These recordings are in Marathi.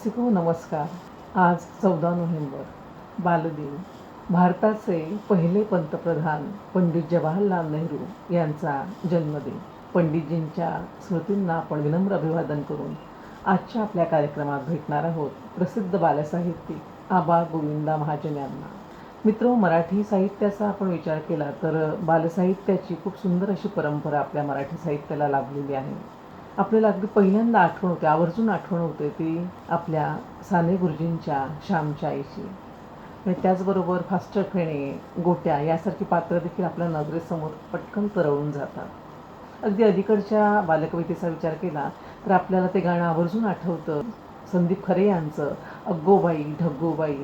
रसिको नमस्कार. आज 14 नोव्हेंबर, बालदिन. भारताचे पहिले पंतप्रधान पंडित जवाहरलाल नेहरू यांचा जन्मदिन. पंडितजींच्या स्मृतींना आपण विनम्र अभिवादन करून आजच्या आपल्या कार्यक्रमात भेटणार आहोत प्रसिद्ध बालसाहित्यिक आबा गोविंदा महाजन यांना. मित्र, मराठी साहित्याचा आपण विचार केला तर बालसाहित्याची खूप सुंदर अशी परंपरा आपल्या मराठी साहित्याला लाभलेली आहे. आपल्याला अगदी पहिल्यांदा आठवण होते, आवर्जून आठवण होते ती आपल्या साने गुरुजींच्या श्यामच्या आईची. आणि त्याचबरोबर फास्टर फेणे, गोट्या यासारखी पात्र देखील आपल्या नजरेसमोर पटकन तरळून जातात. अगदी अलीकडच्या बालकवितेचा विचार केला तर आपल्याला ते गाणं आवर्जून आठवतं, संदीप खरे यांचं अग्गोबाई ढग्गोबाई.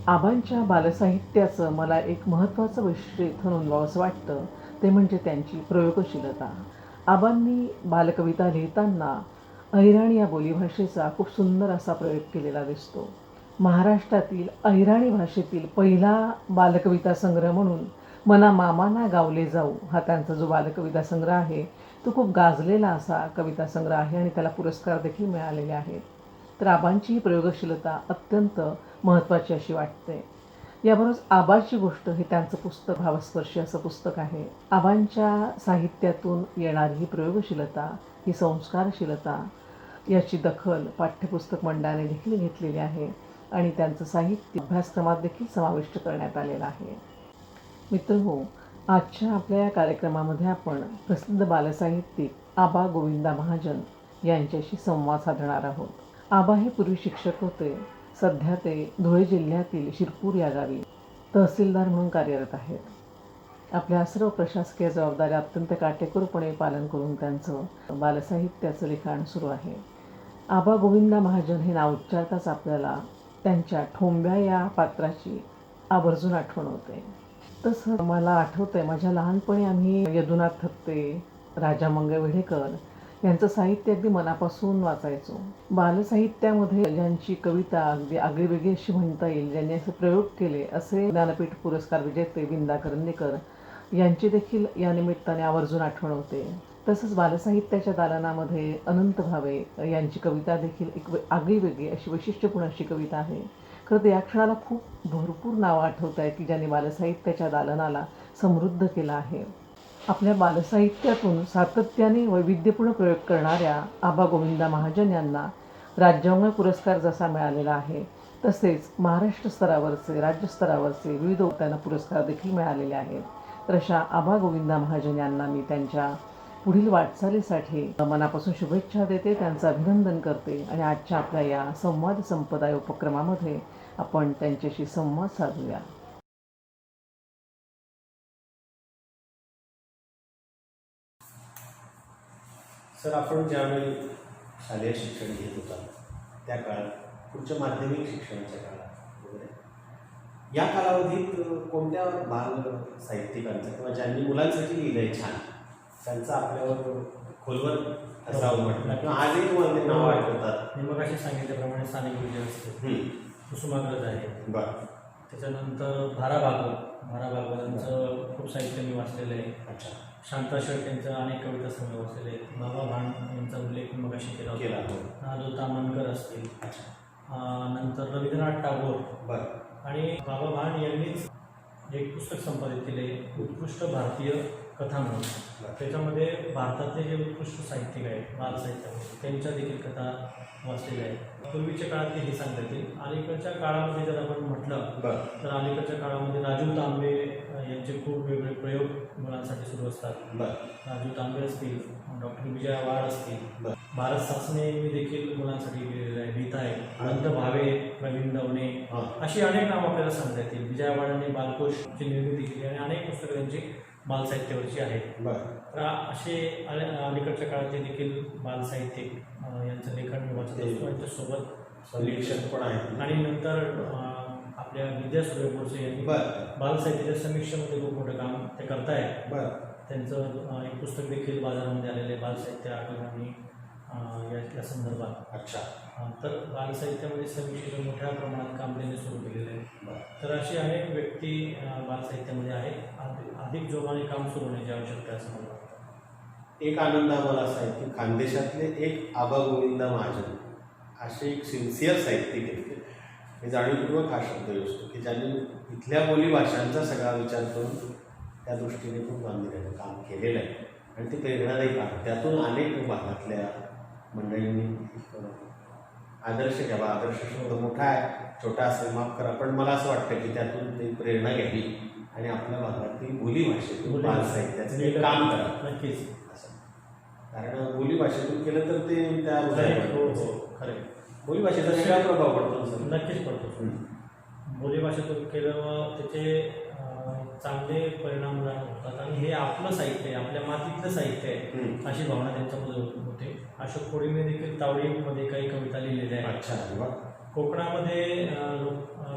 आबांच्या बालसाहित्याचं मला एक महत्त्वाचं वैशिष्ट्य इथं नोंदवावंसं वाटतं, ते म्हणजे त्यांची प्रयोगशीलता. आबांनी बालकविता लिहिताना अहिराणी या बोलीभाषेचा खूप सुंदर असा प्रयोग केलेला दिसतो. महाराष्ट्रातील अहिराणी भाषेतील पहिला बालकविता संग्रह म्हणून मना मामाना गावले जाऊ हा त्यांचा जो बालकविता संग्रह आहे तो खूप गाजलेला असा कविता संग्रह आहे आणि त्याला पुरस्कार देखील मिळालेले आहेत. तर आबांची ही प्रयोगशीलता अत्यंत महत्त्वाची अशी वाटते. याबरोबरच आबाची गोष्ट हे त्यांचं पुस्तक भावस्पर्शी असं पुस्तक आहे. आबांच्या साहित्यातून येणारी ही प्रयोगशीलता, ही संस्कारशीलता याची दखल पाठ्यपुस्तक मंडळाने देखील घेतलेली आहे आणि त्यांचं साहित्य अभ्यासक्रमात देखील समाविष्ट करण्यात आलेलं आहे. मित्रहो, आजच्या आपल्या या कार्यक्रमामध्ये आपण प्रसिद्ध बालसाहित्यिक आबा गोविंदा महाजन यांच्याशी संवाद साधणार आहोत. आबा हे पूर्वी शिक्षक होते. सध्या ते धुळे जिल्ह्यातील शिरपूर या गावी तहसीलदार म्हणून कार्यरत आहेत. आपल्या सर्व प्रशासकीय जबाबदाऱ्या अत्यंत काटेकोरपणे पालन करून त्यांचं बालसाहित्याचं लिखाण सुरू आहे. आबा गोविंदा महाजन हे नाव उच्चारताच आपल्याला त्यांच्या ठोंब्या या पात्राची आवर्जून आठवण होते. तसं मला आठवतं आहे, माझ्या लहानपणी आम्ही यदुनाथ थत्ते, राजा मंगळवेढेकर यांचं साहित्य अगदी मनापासून वाचायचो. बालसाहित्यामध्ये ज्यांची कविता अगदी आगळीवेगळी अशी म्हणता येईल, ज्यांनी असे प्रयोग केले असे ज्ञानपीठ पुरस्कार विजेते विंदा करंदीकर यांची देखील या निमित्ताने आवर्जून आठवण होते. तसंच बालसाहित्याच्या दालनामध्ये अनंत भावे यांची कविता देखील एक आगळीवेगळी अशी वैशिष्ट्यपूर्ण अशी कविता आहे. खरं तर या क्षणाला खूप भरपूर नावं आठवत आहेत की ज्यांनी बालसाहित्याच्या दालनाला समृद्ध केलं आहे. आपल्या बालसाहित्यातून सातत्याने वैविध्यपूर्ण प्रयोग करणाऱ्या आबा गोविंदा महाजन यांना राज्यांगण पुरस्कार जसा मिळालेला आहे तसेच महाराष्ट्र स्तरावरचे, राज्यस्तरावरचे विविध त्यांना पुरस्कार देखील मिळालेले आहेत. तर अशा आबा गोविंदा महाजन यांना मी त्यांच्या पुढील वाटचालीसाठी मनापासून शुभेच्छा देते, त्यांचं अभिनंदन करते आणि आजच्या आपल्या या संवाद संपदा उपक्रमामध्ये आपण त्यांच्याशी संवाद साधूया. सर, आपण ज्यावेळी शालेय शिक्षण घेत होता त्या काळात, पुढच्या माध्यमिक शिक्षणाच्या काळात वगैरे या कालावधीत कोणत्या बाल साहित्यिकांचा किंवा ज्यांनी मुलांसाठी लिहिलं आहे छान त्यांचा आपल्यावर खोलवर असा उमटला किंवा आजही तुम्हाला ते नावं आठवतात? मी मग असे सांगितल्याप्रमाणे साने गुरुजी असते, कुसुमाग्रज आहे. बरं. त्याच्यानंतर भारा भागवतांचं खूप साहित्य मी वाचलेलं आहे. अच्छा. शांता शेट यांचं अनेक कविता संग्रह वाचलेले आहेत. बाबा भाण यांचा उल्लेख मी मगाशी केला होता. नाजो तामणकर असतील. नंतर रवींद्रनाथ टागोर. बरं. आणि बाबा भाण यांनीच एक पुस्तक संपादित केले, उत्कृष्ट भारतीय कथा म्हणून. त्याच्यामध्ये भारतातले जे उत्कृष्ट साहित्यिक आहेत बालसाहित्यामध्ये त्यांच्या देखील कथा वाचलेल्या आहेत. पूर्वीच्या काळातले हे सांगता येतील. अलीकडच्या काळामध्ये जर आपण म्हटलं तर अलीकडच्या काळामध्ये राजू तांबे यांचे खूप वेगवेगळे प्रयोग मुलांसाठी सुरू असतात. राजू तांबे असतील, डॉक्टर विजया वाड असतील, भारत सासने देखील मुलांसाठी लिहित आहे. अनंत भावे, प्रवीण दवणे अशी अनेक नावं आपल्याला सांगता येतील. विजया वाडांनी बालकोशची निर्मिती केली आणि अनेक पुस्तकं त्यांची बालसाहित्यावरची आहेत. तर असे अलीकडच्या काळातले देखील बालसाहित्यिक यांचं लेखन मी वाचत असतो. यांच्यासोबत समीक्षक पण आहे. आणि नंतर आपल्या विद्या सूर्यवंशी यांनी बालसाहित्याच्या समीक्षेमध्ये खूप मोठं काम ते करतायत. त्यांचं एक पुस्तक देखील बाजारामध्ये आलेलं आहे, बालसाहित्य आठवणी या संदर्भात. अच्छा. तर बालसाहित्यामध्ये समीक्षेचं मोठ्या प्रमाणात काम त्यांनी सुरू केलेलं आहे. तर अशी अनेक व्यक्ती बालसाहित्यामध्ये आहेत. अधिक जोमाने काम सुरू होण्याची आवश्यकता आहे असं मला वाटतं. एक आनंद आम्हाला असा आहे की खानदेशातले एक आबा गोविंदा महाजन असे एक सिन्सिअर साहित्यिक आहेत मी जाणीवपूर्वक हा शब्द असतो की ज्यांनी इथल्या बोलीभाषांचा सगळा विचार करून त्या दृष्टीने खूप गांभीर्यानं काम केलेलं आहे आणि ते प्रेरणादायी काम त्यातून अनेक भागातल्या मंडळींनी आदर्श घ्यावा. आदर्श शब्द मोठा आहे, छोटा असेल माफ करा, पण मला असं वाटतं की त्यातून ते प्रेरणा घ्यावी आणि आपल्या भागातील बोलीभाषेतून बाल साहित्याचं ते काम करा. नक्कीच. असं कारण बोलीभाषेतून केलं तर ते त्या खरे बोलीभाषेचा वेगळा प्रभाव पडतो सर. नक्कीच पडतो. बोलीभाषेतून केलं त्याचे चांगले परिणाम होतात आणि हे आपलं साहित्य आहे, आपल्या मातीतलं साहित्य आहे अशी भावना त्यांच्यामध्ये होते. अशोक कोळीने देखील तावडीमध्ये काही कविता लिहिलेल्या आहेत. अच्छा. कोकणामध्ये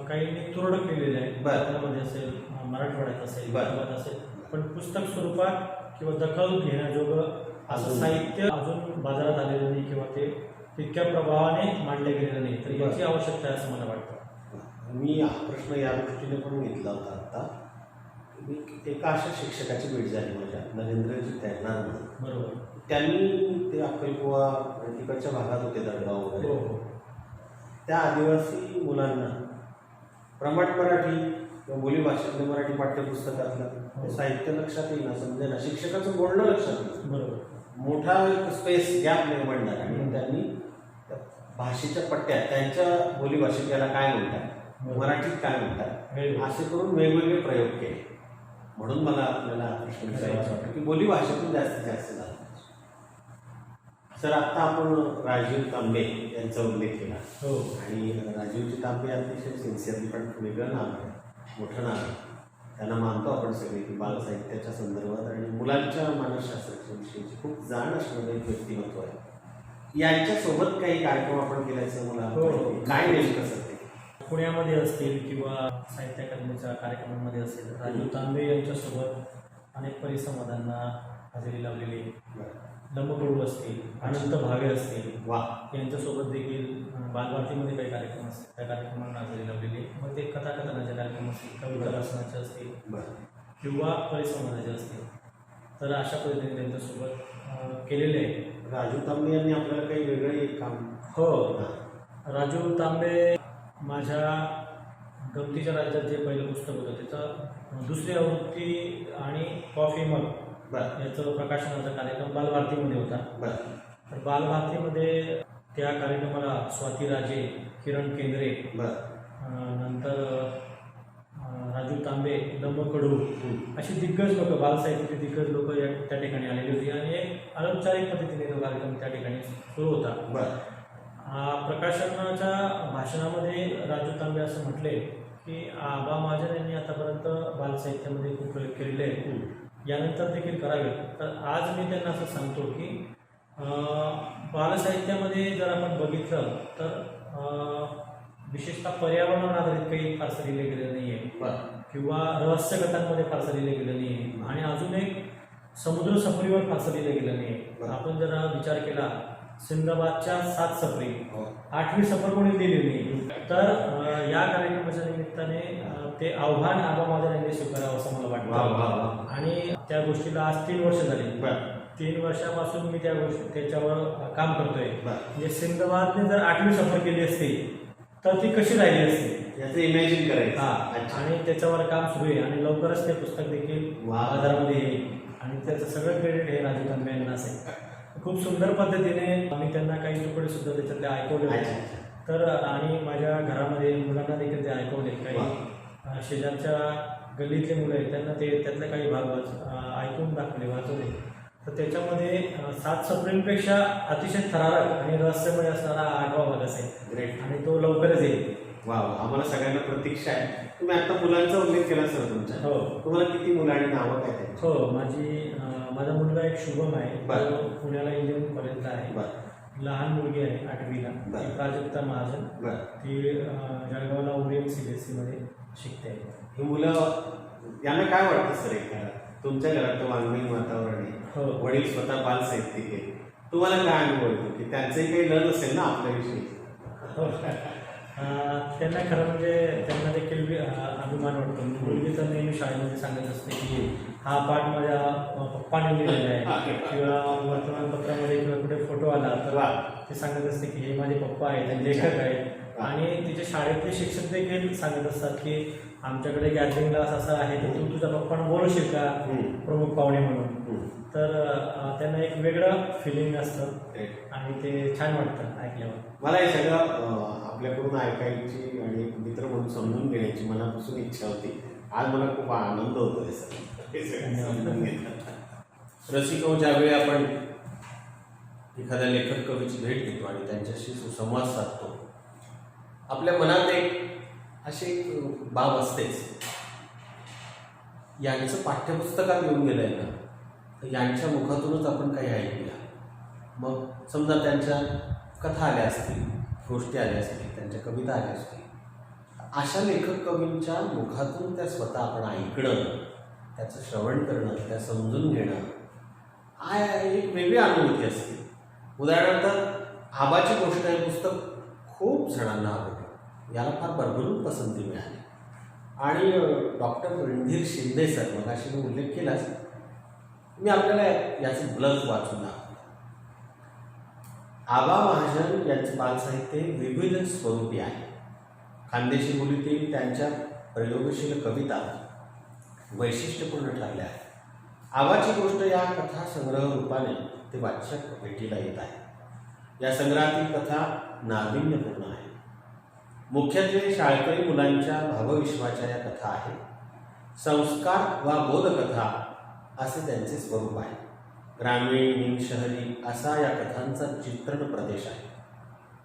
काहींनी तुरळक लिहिलेले आहे, कोकणामध्ये असेल, मराठवाड्यात असेल, विदर्भात असेल, पण पुस्तक स्वरूपात किंवा दखल घेण्याजोगं असं साहित्य अजून बाजारात आलेलं नाही किंवा ते तितक्या प्रभावाने मांडले गेलेलं नाही. तर याची आवश्यकता आहे असं मला वाटतं. मी हा प्रश्न या दृष्टीने पण घेतला होता आता. मी एका अशा शिक्षकाची भेट झाली माझ्या नरेंद्रजी तैरणार म्हणून. बरोबर. त्यांनी ते अक्कलकुवा आणि तिकडच्या भागात होते दडगाव वगैरे. त्या आदिवासी मुलांना प्रमाण मराठी किंवा बोलीभाषेतल्या मराठी पाठ्यपुस्तकातलं साहित्य लक्षात येईना, समजेना, शिक्षकाचं बोलणं लक्षात येईल. बरोबर. मोठा एक स्पेस गॅप निर्माण झाला आणि त्यांनी भाषेच्या पट्ट्यात त्यांच्या बोलीभाषेत त्याला काय म्हणतात, मराठीत काय म्हणतात, असे करून वेगवेगळे प्रयोग केले. म्हणून मला आपल्याला प्रश्न विचारायचा वाटतं की बोलीभाषेतून जास्तीत जास्त झालं. सर आत्ता आपण राजीव तांबे यांचा उल्लेख केला आणि राजीवजी तांबे अतिशय सिन्सिअरली पण वेगळं नाव आहे, मोठं नाव आहे. त्यांना मानतो आपण सगळे की बालसाहित्याच्या संदर्भात आणि मुलांच्या मानसशास्त्राच्या विषयीची खूप जाण असणारं एक व्यक्तिमत्व आहे. यांच्यासोबत काही कार्यक्रम आपण केल्याचं मला काय नेमकं सर ते पुण्यामध्ये असतील किंवा साहित्य अकादमीच्या कार्यक्रमांमध्ये असेल, राजीव तांबे यांच्यासोबत अनेक परिसंवादांना हजेरी लावलेली, लंबकडू असतील, अनंत भावे असतील, यांच्यासोबत देखील बालभारतीमध्ये काही कार्यक्रम असतील, त्या कार्यक्रमांना हजेरी लावलेली. मग ते कथाकथनाचे कार्यक्रम असतील, कविता रचनाचे असतील किंवा परिसंवादाचे असतील, तर अशा पद्धतीने त्यांच्यासोबत केलेले आहे. राजीव तांबे यांनी आपल्याला काही वेगळं एक काम. राजीव तांबे माझ्या गमतीच्या राज्यात जे पहिलं पुस्तक होतं त्याचं दुसरी आवृत्ती आणि कॉफी मग याचं प्रकाशनाचा कार्यक्रम बालभारतीमध्ये होता. तर बालभारतीमध्ये त्या कार्यक्रमाला स्वाती राजे, किरण केंद्रे, नंतर राजीव तांबे, लंबकडू अशी दिग्गज लोक, बालसाहित्याचे दिग्गज लोक त्या ठिकाणी आलेली होती आणि एक अनौपचारिक पद्धतीने तो कार्यक्रम त्या ठिकाणी सुरू होता. प्रकाशनाच्या भाषणामध्ये राजू तांबे असं म्हटले की आबा महाजन यांनी आतापर्यंत बालसाहित्यामध्ये खूप प्रयोग केलेले आहेत, यानंतर देखील करावे. तर आज मी त्यांना असं सांगतो की बालसाहित्यामध्ये जर आपण बघितलं तर विशेषतः पर्यावरणावर आधारित काही फारसं लिहिले गेलेलं नाही आहे किंवा रहस्यकथांमध्ये फारसं लिहिलं गेलं नाही आहे आणि अजून एक समुद्र सफरीवर फारसं लिहिलं गेलं नाही आहे. आपण जर विचार केला सिंदबादच्या 7 सफरी, 8वी सफर कोणी लिहिली नाही. तर या कार्यक्रमाच्या निमित्ताने ते आव्हान आबा महाजन यांनी स्वीकारावं असं मला वाटतं आणि त्या गोष्टीला आज 3 वर्ष झाली. 3 वर्षापासून मी त्याच्यावर काम करतोय. म्हणजे सिंदबादने जर 8वी सफर केली असती तर ती कशी राहिली असती याचं इमॅजिन करायचं. आणि त्याच्यावर काम सुरू आहे आणि लवकरच ते पुस्तक देखील बाजारामध्ये येईल आणि त्याचं सगळं क्रेडिट हे राजू तांबे यांना असेल. खूप सुंदर पद्धतीने मी त्यांना काही तुकडे सुद्धा त्याच्यातले ऐकवले. तर आणि माझ्या घरामध्ये मुलांना देखील ते ऐकवले. काही शेजारच्या गल्लीतले मुलं आहेत त्यांना ते त्यातले काही भाग ऐकून दाखवले, वाचवले. तर त्याच्यामध्ये 7 सफरींपेक्षा अतिशय थरारक आणि रहस्यमय असणारा 8वा भाग असेल आणि तो लवकरच येईल. आम्हाला सगळ्यांना प्रतीक्षा आहे. तुम्ही आता मुलांचा उल्लेख केला सर तुमच्या. तुम्हाला किती मुलं आणि नावं काय त्यांची? माझा मुलगा एक शुभम आहे, तो पुण्याला इंजिनिअरिंग कॉलेजला आहे. लहान मुलगी आहे 8वीला, ती प्राजक्ता महाजन, ती जळगावला ओरिएंट CBSE मध्ये शिकते. ही मुलं यांना काय वाटतं सर? तुमच्या घरात वाङ्मयीन वातावरण आहे, वडील स्वतः बाल साहित्यिक आहे, तुम्हाला काय अनुभव येतो की त्यांचंही काही लढ असेल ना आपल्याविषयी? त्यांना खरं म्हणजे त्यांना देखील अभिमान वाटतो. मुलगी तर नेहमी शाळेमध्ये सांगत असते की हा पाठ माझ्या पप्पाने लिहिलेला आहे किंवा वर्तमानपत्रामध्ये किंवा कुठे फोटो आला तर ते सांगत असते की हे माझे पप्पा आहेत, लेखक आहेत. आणि तिचे शाळेतले शिक्षक देखील सांगत असतात की आमच्याकडे गॅदरिंगला असं आहे तर तू तुझ्या पप्पांना बोलवशील का प्रमुख पाहुणे म्हणून. तर त्यांना एक वेगळं फिलिंग असतं आणि ते छान वाटतं ऐकल्यावर. मला हे सगळं आपल्याकडून ऐकायची आणि एक मित्र म्हणून समजून घेण्याची मनापासून इच्छा होती. आज मला खूप आनंद होतो हे सगळं समजून घेतलं. रसिको, ज्यावेळी आपण एखाद्या लेखक कवीची भेट घेतो आणि त्यांच्याशी सुसंवाद साधतो, आपल्या मनात एक अशी एक बाब असतेच, यांचं पाठ्यपुस्तकात येऊन गेलंय ना, तर यांच्या मुखातूनच आपण काही ऐकूया. मग समजा त्यांच्या कथा आल्या असतील, गोष्टी आल्या असतील, त्यांच्या कविता आल्या असतील, अशा लेखक कवींच्या मुखातून त्या स्वतः आपण ऐकणं, त्याचं श्रवण करणं, त्या समजून घेणं एक वेगळी अनुभूती असते. उदाहरणार्थ आबाची गोष्ट हे पुस्तक खूप जणांना आवडलं, याला फार भरभरून पसंती मिळाली. आणि डॉक्टर रणधीर शिंदे सर, मगाशी मी उल्लेख केलाच, मी आपल्याला याचं ब्लग वाचून दाखवलं. आबा महाजन यांचं बालसाहित्य विविध स्वरूपी आहे. खानदेशी बोलीतील त्यांच्या प्रयोगशील कविता वैशिष्ट्यपूर्ण ठरल्या आहेत. आबाची गोष्ट या कथा संग्रह रूपाने ते वाचक भेटीला येत आहे. या संग्रहातील कथा नाविन्यपूर्ण आहे. मुख्यत्वे शाळकरी मुलांच्या भावविश्वाच्या या कथा आहेत. संस्कार वा बोधकथा असे त्यांचे स्वरूप आहे. ग्रामीण शहरी असा या कथांचा चित्रण प्रदेश आहे.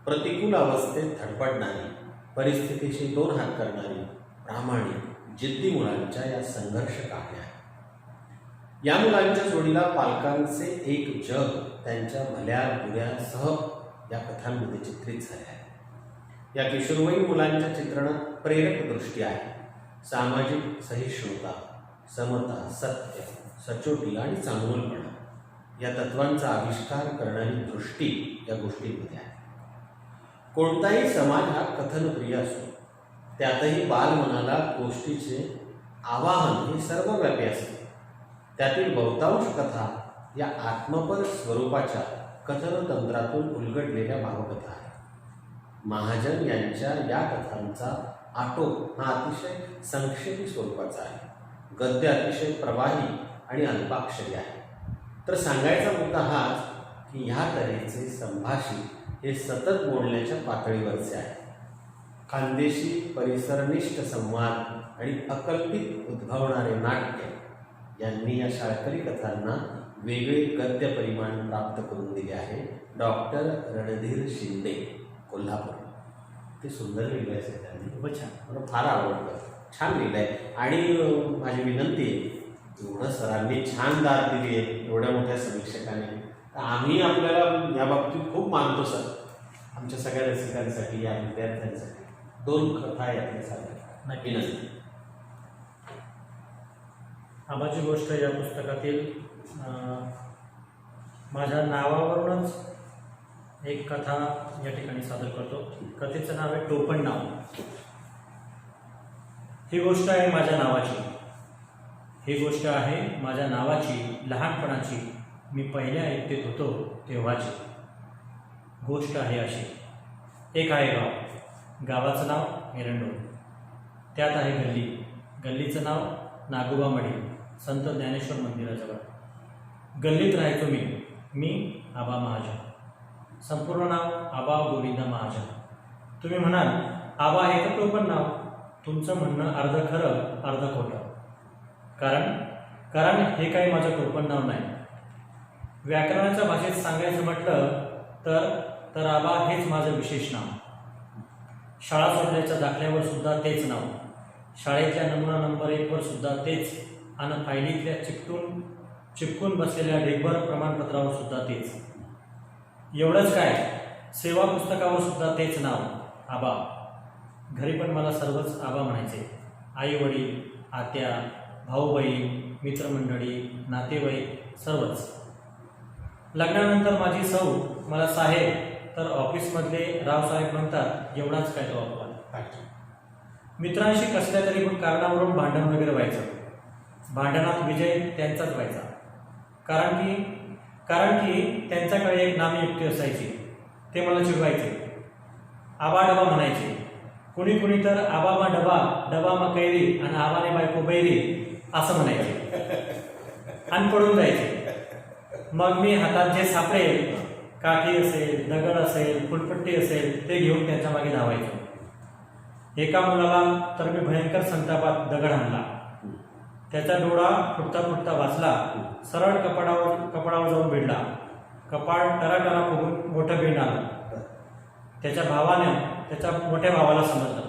प्रतिकूल अवस्थेत धडपडणारी, परिस्थितीशी दोन हात करणारी, प्रामाणिक जिद्दी मुलांच्या या संघर्ष कहाण्या आहेत. या मुलांच्या जोडीला पालकांचे एक जग त्यांच्या भल्या बुऱ्यासह या कथांमध्ये चित्रित झाले आहे. या किशोरवयीन मुलांच्या चित्रणात प्रेरक दृष्टी आहे. सामाजिक सहिष्णुता, समता, सत्य, सचोटी आणि चांगुलपणा या तत्वांचा आविष्कार करणारी दृष्टी या गोष्टींमध्ये आहे. कोणताही समाज हा कथनप्रिय असतो, त्यातही बालमनाला गोष्टीचे आवाहन हे सर्वव्यापी असते. त्यातील बहुतांश कथा या आत्मपर स्वरूपाच्या कथनतंत्रातून उलगडलेल्या भावकथा आहेत. महाजन यांच्या या कथांचा आटोप हा अतिशय संक्षेपी स्वरूपाचा आहे. गद्य अतिशय प्रवाही आणि अल्पाक्षरी आहे. तर सांगायचा मुद्दा हाच की ह्या तऱ्हेचे संभाषित हे सतत बोलण्याच्या पातळीवरचे आहे. खानदेशी परिसरनिष्ठ संवाद आणि अकल्पित उद्भवणारे नाट्य यांनी या शाळकरी कथांना वेगळे गद्य परिमाण प्राप्त करून दिले आहे. डॉक्टर रणधीर शिंदे, कोल्हापूर. ते सुंदर लिहिलं आहे त्यांनी, खूपच छान, मला फार आवडलं, छान लिहिलं आहे. आणि माझी विनंती आहे, एवढं सरांनी छान दाद दिली आहे एवढ्या मोठ्या समीक्षकाने, तर आम्ही आपल्याला या बाबतीत खूप मानतो सर. आमच्या सगळ्या रसिकांसाठी, या विद्यार्थ्यांसाठी 2 कथा यातल्या साध्या नक्की नसते. आबाची गोष्ट या पुस्तकातील माझ्या नावावरूनच एक कथा या ठिकाणी सादर करतो. कथेचं नाव आहे टोपण नाव. ही गोष्ट आहे माझ्या नावाची, ही गोष्ट आहे माझ्या नावाची, लहानपणाची, मी पहिल्या ऐकतेत होतो तेव्हाची. गोष्ट आहे अशी. एक आहे गाव, गावाचं नाव एरंडोल. त्यात आहे गल्ली, गल्लीचं नाव नागोबा मडी, संत ज्ञानेश्वर मंदिराजवळ. गल्लीत राहायचो मी आबा महाजन. संपूर्ण नाव आबा गोविंदा महाजन. तुम्ही म्हणाल आबा हे तर टोपण नाव. तुमचं म्हणणं अर्ध खरं अर्ध खोटं. कारण हे काही माझं टोपण नाव नाही. व्याकरणाच्या भाषेत सांगायचं म्हटलं तर आबा हेच माझं विशेष नाव. शाळा सोडल्याच्या दाखल्यावर सुद्धा तेच नाव, शाळेतल्या नमुना नंबर 1 वर सुद्धा तेच, आणि फायलीतल्या चिपकून बसलेल्या ढेगभर प्रमाणपत्रावर सुद्धा तेच. एवढंच काय, सेवा पुस्तकावर सुद्धा तेच नाव, आबा. घरी पण मला सर्वच आबा म्हणायचे. आई वडील, आत्या, भाऊ बहीण, मित्रमंडळी, नातेवाईक सर्वच. लग्नानंतर माझी सौ मला साहेब, तर ऑफिसमधले रावसाहेब म्हणतात. एवढाच काय तो अपवाद. मित्रांशी कसल्या तरी पण कारणावरून भांडण वगैरे व्हायचं. भांडणात विजय त्यांचाच व्हायचा. कारण की त्यांच्याकडे एक नामी युक्ती असायची. ते मला चिडवायचे, आबा डबा म्हणायचे. कुणी तर आबा डबा डबा मा कैरी आणि आबाने बायको बैरी असं म्हणायचे आणि पडून जायचे. मग मी हातात जे सापडेल, काठी असेल, दगड असेल, फुलपट्टी असेल, ते घेऊन त्यांच्या मागे धावायचो. एका मुलाला तर मी भयंकर संतापात दगड आणला. त्याचा डोळा फुटता वाचला. सरळ कपाळावर जाऊन भिडला. कपाळ टराटरा फुगून मोठं बिंड आलं. त्याच्या भावाने त्याच्या मोठ्या भावाला समजलं.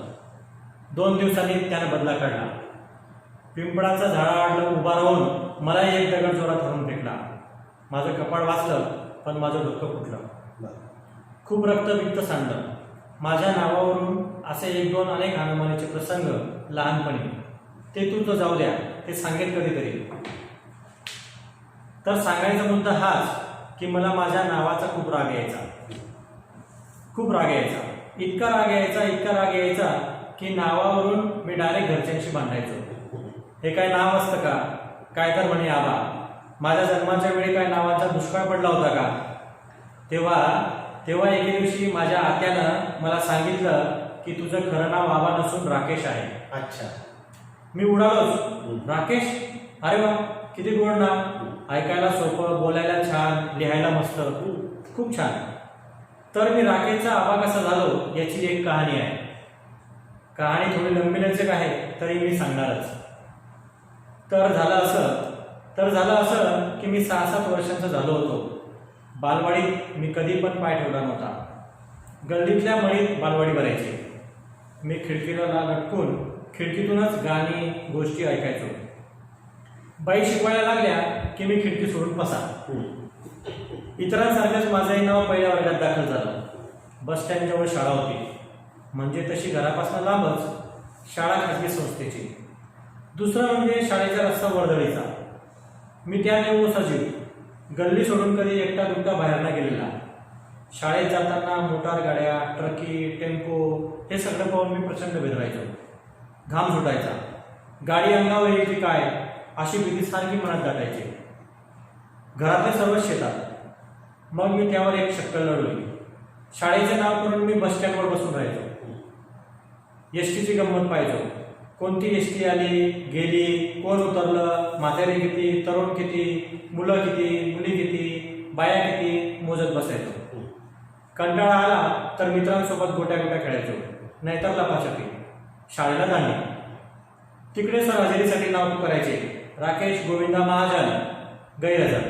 2 दिवसांनी त्यानं बदला काढला. पिंपळाचा झाडाआडलं उभा राहून मला एक दगड जोरात धरून फेकला. माझं कपाळ वाचलं, पण माझं डोकं फुटलं. खूप रक्तबिक्त सांडलं. माझ्या नावावरून असे 1-2 अनेक हाणामारीचे प्रसंग लहानपणी. ते तू तर जाऊ द्या, ते सांगेल कधीतरी. तर सांगायचा मुद्दा हाच की मला माझ्या नावाचा खूप राग यायचा. इतका राग यायचा की नावावरून मी डायरेक्ट घरच्यांशी भांडायचो. हे काय नाव असतं का? काय तर म्हणे आबा, माझ्या जन्माच्या वेळी काय नावाचा दुष्काळ पडला होता का? तेव्हा एके दिवशी माझ्या आत्यानं मला सांगितलं की तुझं खरं नाव आबा नसून राकेश आहे. अच्छा. मी उडालोच. राकेश? अरे वा, किती गोड नाव. ऐकायला सोपं, बोलायला छान, लिहायला मस्त, खूप छान. तर मी राकेशचा आबा कसा झालो याची एक कहाणी आहे. कहाणी थोडी लंबीलचक आहे, तरी मी सांगणारच. तर झालं असं की मी 6-7 वर्षांचा झालो होतो. बालवाडीत मी कधी पण पाय ठेवला नव्हता. गल्लीतल्या मळीत बालवाडी भरायची. मी खिडकीला लटकून खिडकीतूनच गाणी गोष्टी ऐकायचो. बाई शिकवायला लागल्या की मी खिडकी सोडून बसा. इतरांसारखंच माझंही नाव पहिल्या वर्गात दाखल झालं. बस स्टँडजवळ शाळा होती. म्हणजे तशी घरापासून लांबच शाळा खाजगी संस्थेची. दुसरं म्हणजे शाळेचा रस्ता वर्दळीचा. मी त्या देऊळचा जीव. गल्ली सोडून कधी एकटा दुकटा बाहेर न गेलेला. शाळेत जाताना मोटार गाड्या, ट्रकी, टेम्पो हे सगळं पाहून मी प्रचंड बेदरायचो. घाम सुटायचा. गाडी अंगावर येईल की काय अशी भीती सारखी मनात दाटायची. घरातले सर्वच शेतात. मग मी त्यावर एक शक्कल लढवली. शाळेचे नाव करून मी बस स्टँडवर बसून राहायचो. एसटीची गंमत पाहायचो. कोणती एसटी आली गेली, कोण उतरलं, म्हातारे किती, तरुण किती, मुलं किती, मुली किती, बाया किती मोजत बसायचो. कंटाळा आला तर मित्रांसोबत गोट्या खेळायचो, नाहीतर लपाछपी. शाळेला जाणे. तिकडे सर हजेरीसाठी नाव करायचे, राकेश गोविंदा महाजन गैरहजर.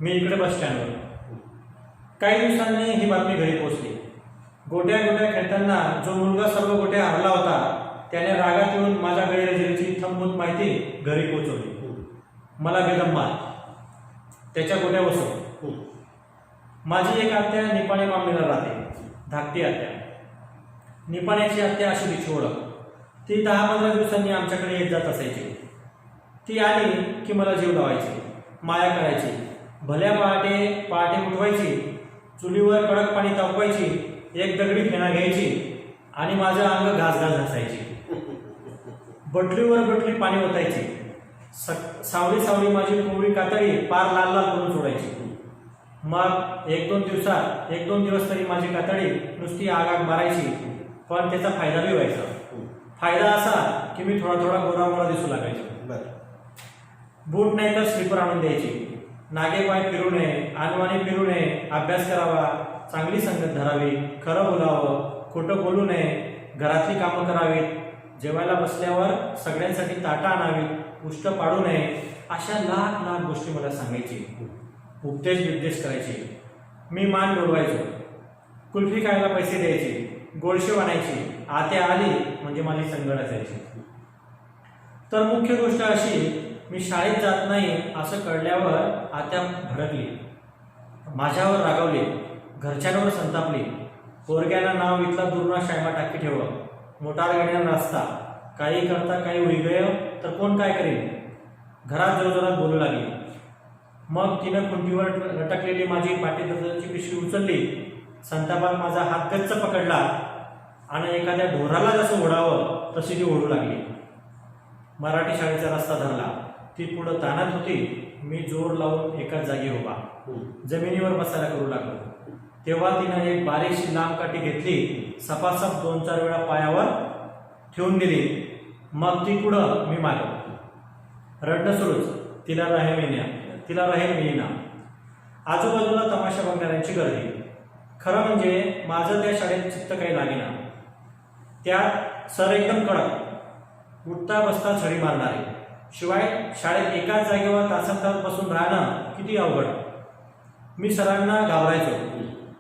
मी इकडे बस स्टँडवर. काही दिवसांनी ही बातमी घरी पोहोचली. गोट्या खेळताना जो मुलगा सर्व गोट्या हरला होता त्याने रागात येऊन माझ्या गैरहजेरीची थंबूत माहिती घरी पोहोचवली. मला बेदम मार. त्याच्या गोट्या बसव. माझी एक आत्या निपाणी मामीला राहते, धाकटी आत्या. निपाण्याची आत्या अशी तिची ओळख. ती 10-15 दिवसांनी आमच्याकडे येत जात असायची. ती आली की मला जीव लावायची, माया करायची. भल्या पहाटे उठवायची, चुलीवर कडक पाणी तापवायची, एक दगडी फेणा घ्यायची आणि माझं अंग घास घासायची. बटलीवर बटली पाणी ओतायची. सावली माझी कोवळी कातडी पार लाल करून सोडायची. मग 1-2 दिवस तरी माझी कातडी नुसती आग मारायची, पण त्याचा फायदा बी व्हायचा. फायदा असा की मी थोडा गोरा दिसू लागायचो. बूट नाही तर स्लीपर आणून द्यायची. नागे पाय फिरू नये, आणवाने फिरू नये, अभ्यास करावा, चांगली संगत धरावी, खरं बोलावं, खोटं बोलू नये, घरातली कामं करावीत, जेवायला बसल्यावर सगळ्यांसाठी ताटा आणावीत, उष्ट पाडू नये, अशा लाख गोष्टी मला सांगायची. उपदेश करायची. मी मान डोलवायचो. कुल्फी खायला पैसे द्यायचे, गोळशे आणायची. आत्या आली म्हणजे माझी संगड असायची. तर मुख्य गोष्ट अशी, मी शाळेत जात नाही असं कळल्यावर आत्या भडकली, माझ्यावर रागावली, घरच्यांवर संतापली. पोरग्यानं नाव इथला दुर्ना शाळेमा टाकी ठेव, मोटार गाड्यानं रस्ता, काही करता काही उईगय तर कोण काय करेल. घरात जोरजोरात बोलू लागली. मग तिनं खुंटीवर लटकलेली माझी पाटीदर्जाची पिशवी उचलली. संतापात माझा हात गच्च पकडला आणि एखाद्या ढोराला जसं ओढावं तशी ती ओढू लागली. मराठी शाळेचा रस्ता धरला. ती पुढं ताणत होती. मी जोर लावून एकाच जागी उभा जमिनीवर बसायला करू लागलो. तेव्हा तिनं एक बारीकशी लांब काठी घेतली, सपासप 2-4 वेळा पायावर ठेवून दिली. मग ती पुढं, मी मागं. रडणं सुरूच. तिला राहील येईना. आजूबाजूला तमाशा बघणाऱ्यांची गर्दी. खरं म्हणजे माझं त्या शाळेत चित्त काही लागेना. त्यात सर एकदम कडक, उठता बसता छडी मारणारे. शिवाय शाळेत एकाच जागेवर तासन बसून राहणं किती अवघड. मी सरांना घाबरायचो,